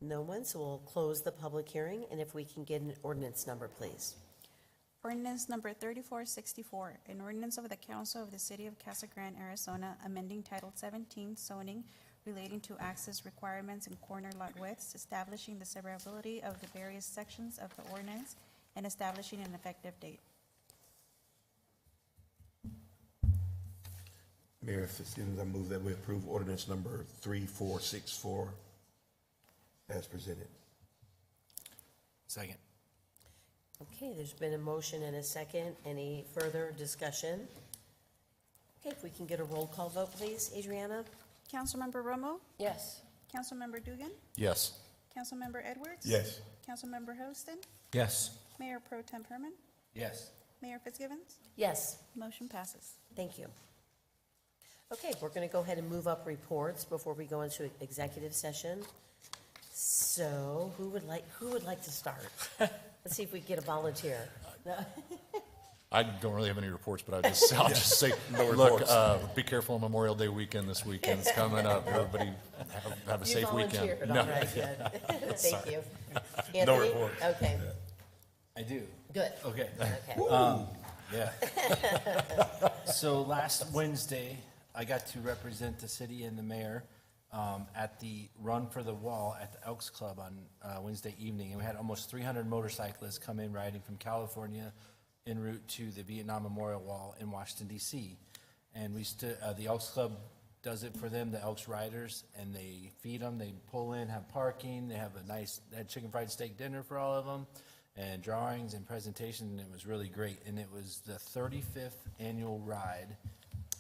no one, so we'll close the public hearing, and if we can get an ordinance number, please. Ordinance number 3464, an ordinance of the Council of the City of Casa Grande, Arizona, amending Title 17 zoning relating to access requirements and corner lot widths, establishing the severability of the various sections of the ordinance, and establishing an effective date. Mayor Fitzgibbons, I move that we approve ordinance number 3464 as presented. Second. Okay, there's been a motion and a second. Any further discussion? Okay, if we can get a roll call vote, please, Adriana? Councilmember Romo? Yes. Councilmember Dugan? Yes. Councilmember Edwards? Yes. Councilmember Houston? Yes. Mayor Pro Tem Herman? Yes. Mayor Fitzgibbons? Yes. Motion passes. Thank you. Okay, we're going to go ahead and move up reports before we go into executive session. So who would like to start? Let's see if we can get a volunteer. I don't really have any reports, but I'll just say, No look, reports. be careful on Memorial Day weekend this weekend. It's coming up. Everybody have a safe weekend. You volunteered, No. all right, good. Thank you. No Anthony? report. Okay, I do. good. Okay. Okay. Yeah. So last Wednesday, I got to represent the city and the mayor at the Run for the Wall at the Elks Club on Wednesday evening. And we had almost 300 motorcyclists come in riding from California en route to the Vietnam Memorial Wall in Washington, D.C. And we stood, the Elks Club does it for them, the Elks riders, and they feed them, they pull in, have parking, they have they had chicken fried steak dinner for all of them, and drawings and presentation, and it was really great. And it was the 35th annual ride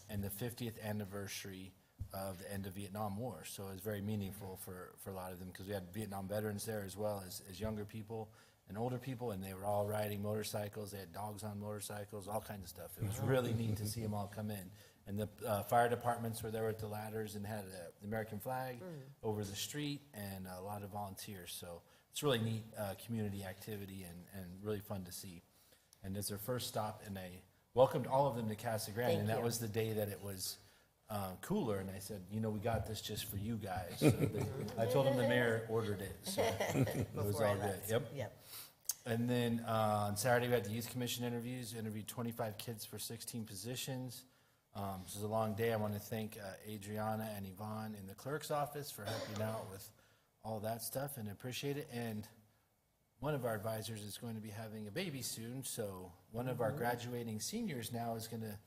and the 50th anniversary of the end of Vietnam War. So it was very meaningful for a lot of them, because we had Vietnam veterans there as well as younger people and older people, and they were all riding motorcycles. They had dogs on motorcycles, all kinds of stuff. It was really neat to see them all come in. And the fire departments were there with the ladders and had the American flag over the street, and a lot of volunteers. So it's really neat community activity and really fun to see. And it's their first stop, and I welcomed all of them to Casa Grande. Thank And that you. was the day that it was cooler, and I said, we got this just for you guys. So I told them the mayor ordered it, so it was Before I all good. left. Yep. Yep. And then on Saturday, we had the Youth Commission interviews. Interviewed 25 kids for 16 positions. This was a long day. I want to thank Adriana and Yvonne in the clerk's office for helping out with all that stuff, and appreciate it. And one of our advisors is going to be having a baby soon, so one of our graduating seniors now is going to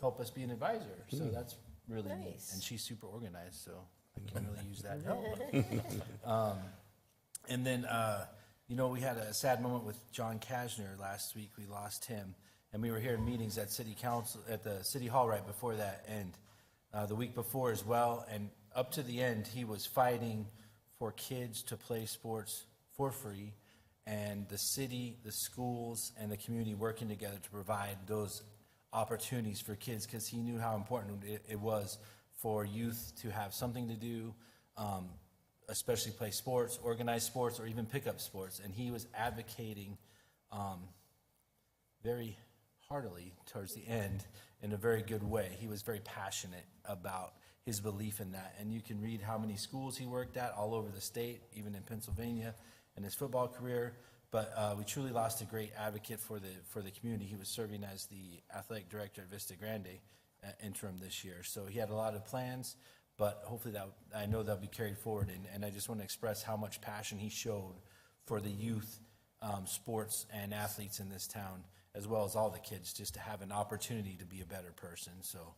help us be an advisor. So that's really neat. Nice. And she's super organized, so I can really use that help. And then, we had a sad moment with John Kashner last week. We lost him. And we were here in meetings at City Council, at the City Hall right before that, and the week before as well. And up to the end, he was fighting for kids to play sports for free, and the city, the schools, and the community working together to provide those opportunities for kids, because he knew how important it was for youth to have something to do, especially play sports, organize sports, or even pick up sports. And he was advocating very heartily towards the end in a very good way. He was very passionate about his belief in that. And you can read how many schools he worked at all over the state, even in Pennsylvania, in his football career. But we truly lost a great advocate for the community. He was serving as the athletic director at Vista Grande interim this year. So he had a lot of plans, but hopefully I know they'll be carried forward. And I just want to express how much passion he showed for the youth, sports, and athletes in this town, as well as all the kids, just to have an opportunity to be a better person. So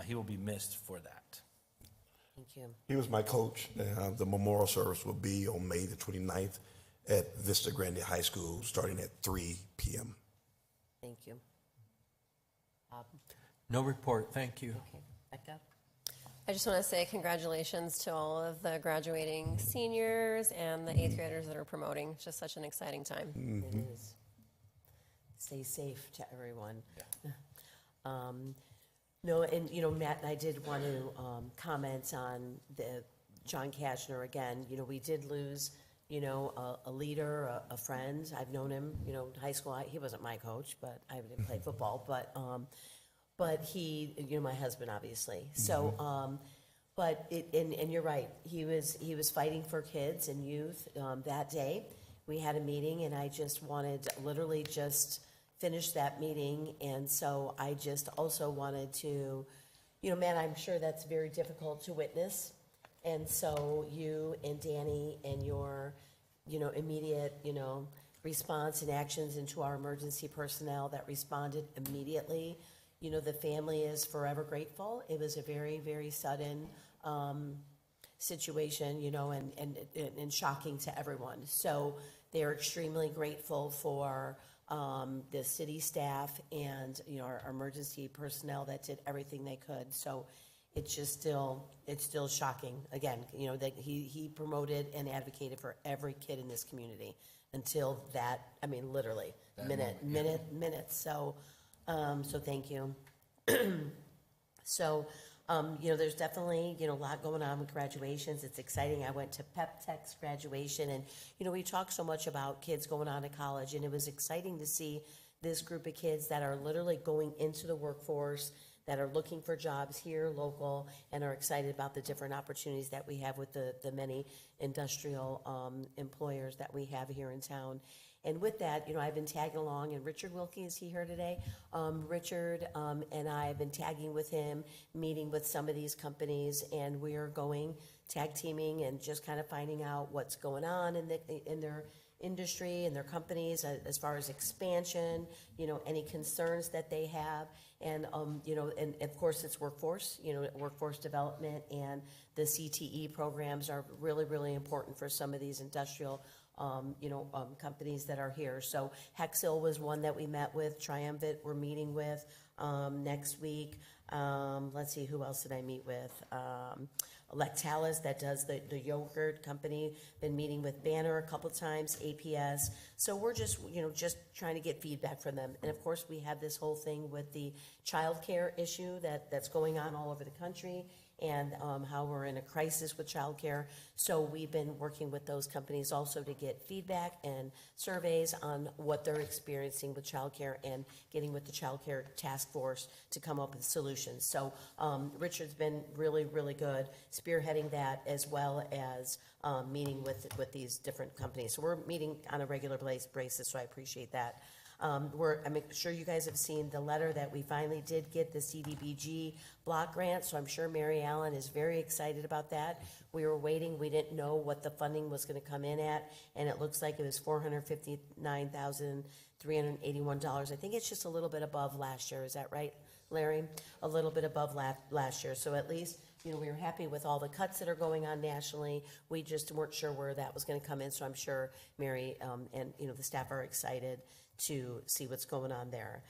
he will be missed for that. Thank you. He was my coach. The memorial service will be on May the 29th at Vista Grande High School, starting at 3 p.m. Thank you. Bob? No report, thank you. Okay. Becca? I just want to say congratulations to all of the graduating seniors and the eighth graders that are promoting. It's just such an exciting time. It is. Stay safe to everyone. No, and, Matt and I did want to comment on the John Kashner again. We did lose, a leader, a friend. I've known him, in high school. He wasn't my coach, but I didn't play football. But he, my husband, obviously. So, and you're right. He was fighting for kids and youth that day. We had a meeting, and I just wanted literally just finish that meeting. And so I just also wanted to, Matt, I'm sure that's very difficult to witness. And so you and Danny and your, immediate, response and actions into our emergency personnel that responded immediately. The family is forever grateful. It was a very, very sudden situation, and shocking to everyone. So they're extremely grateful for the city staff and, our emergency personnel that did everything they could. So it's just it's still shocking. Again, that he promoted and advocated for every kid in this community until that, literally, minutes. So, so thank you. So, there's definitely, a lot going on with graduations. It's exciting. I went to Pep Tech's graduation, and, we talk so much about kids going on to college, and it was exciting to see this group of kids that are literally going into the workforce, that are looking for jobs here, local, and are excited about the different opportunities that we have with the many industrial employers that we have here in town. And with that, I've been tagging along, and Richard Wilkie, is he here today? Richard and I have been tagging with him, meeting with some of these companies, and we are going tag teaming and just kind of finding out what's going on in their industry and their companies as far as expansion, any concerns that they have. And, and of course it's workforce, workforce development, and the CTE programs are really, really important for some of these industrial companies that are here. So Hexil was one that we met with. Triumvirate we're meeting with next week. Let's see, who else did I meet with? Lactalis, that does the yogurt company, been meeting with Banner a couple times, APS. So we're just, just trying to get feedback from them. And of course, we have this whole thing with the childcare issue that's going on all over the country, and how we're in a crisis with childcare. So we've been working with those companies also to get feedback and surveys on what they're experiencing with childcare, and getting with the childcare task force to come up with solutions. So Richard's been really, really good spearheading that, as well as meeting with these different companies. So we're meeting on a regular basis, so I appreciate that. I'm sure you guys have seen the letter that we finally did get the CDBG block grant, so I'm sure Mary Allen is very excited about that. We were waiting. We didn't know what the funding was going to come in at, and it looks like it was $459,381. I think it's just a little bit above last year. Is that right, Larry? A little bit above last year. So at least, we were happy with all the cuts that are going on nationally. We just weren't sure where that was going to come in, so I'm sure Mary and the staff are excited to see what's going on there.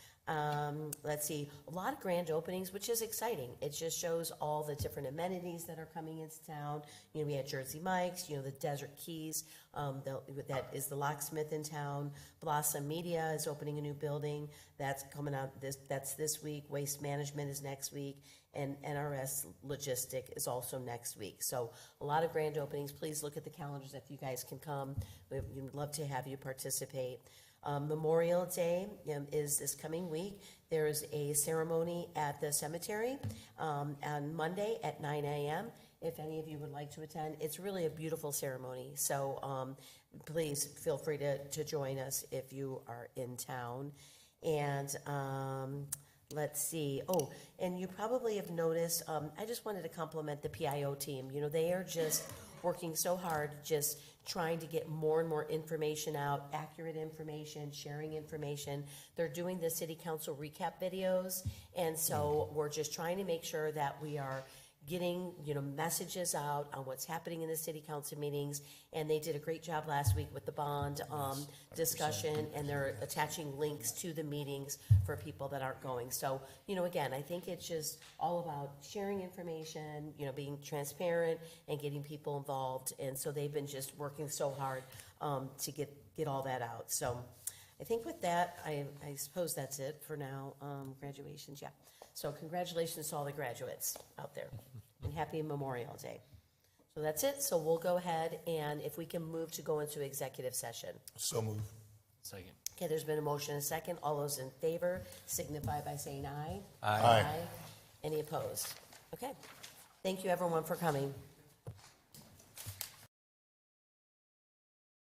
Let's see, a lot of grand openings, which is exciting. It just shows all the different amenities that are coming into town. We had Jersey Mike's, the Desert Keys, that is the locksmith in town. Blossom Media is opening a new building. That's coming out, that's this week. Waste Management is next week. And NRS Logistic is also next week. So a lot of grand openings. Please look at the calendars if you guys can come. We'd love to have you participate. Memorial Day is this coming week. There is a ceremony at the cemetery on Monday at 9 a.m. If any of you would like to attend, it's really a beautiful ceremony. So please feel free to join us if you are in town. And let's see. Oh, and you probably have noticed, I just wanted to compliment the PIO team. They are just working so hard, just trying to get more and more information out, accurate information, sharing information. They're doing the city council recap videos, and so we're just trying to make sure that we are getting messages out on what's happening in the city council meetings. And they did a great job last week with the bond discussion, and they're attaching links to the meetings for people that aren't going. So again, I think it's just all about sharing information, being transparent and getting people involved. And so they've been just working so hard to get all that out. So I think with that, I suppose that's it for now. Graduations, yeah. So congratulations to all the graduates out there, and happy Memorial Day. So that's it. So we'll go ahead, and if we can move to go into executive session. So move. Second. Okay, there's been a motion and a second. All those in favor signify by saying aye. Aye. Any opposed? Okay. Thank you, everyone, for coming.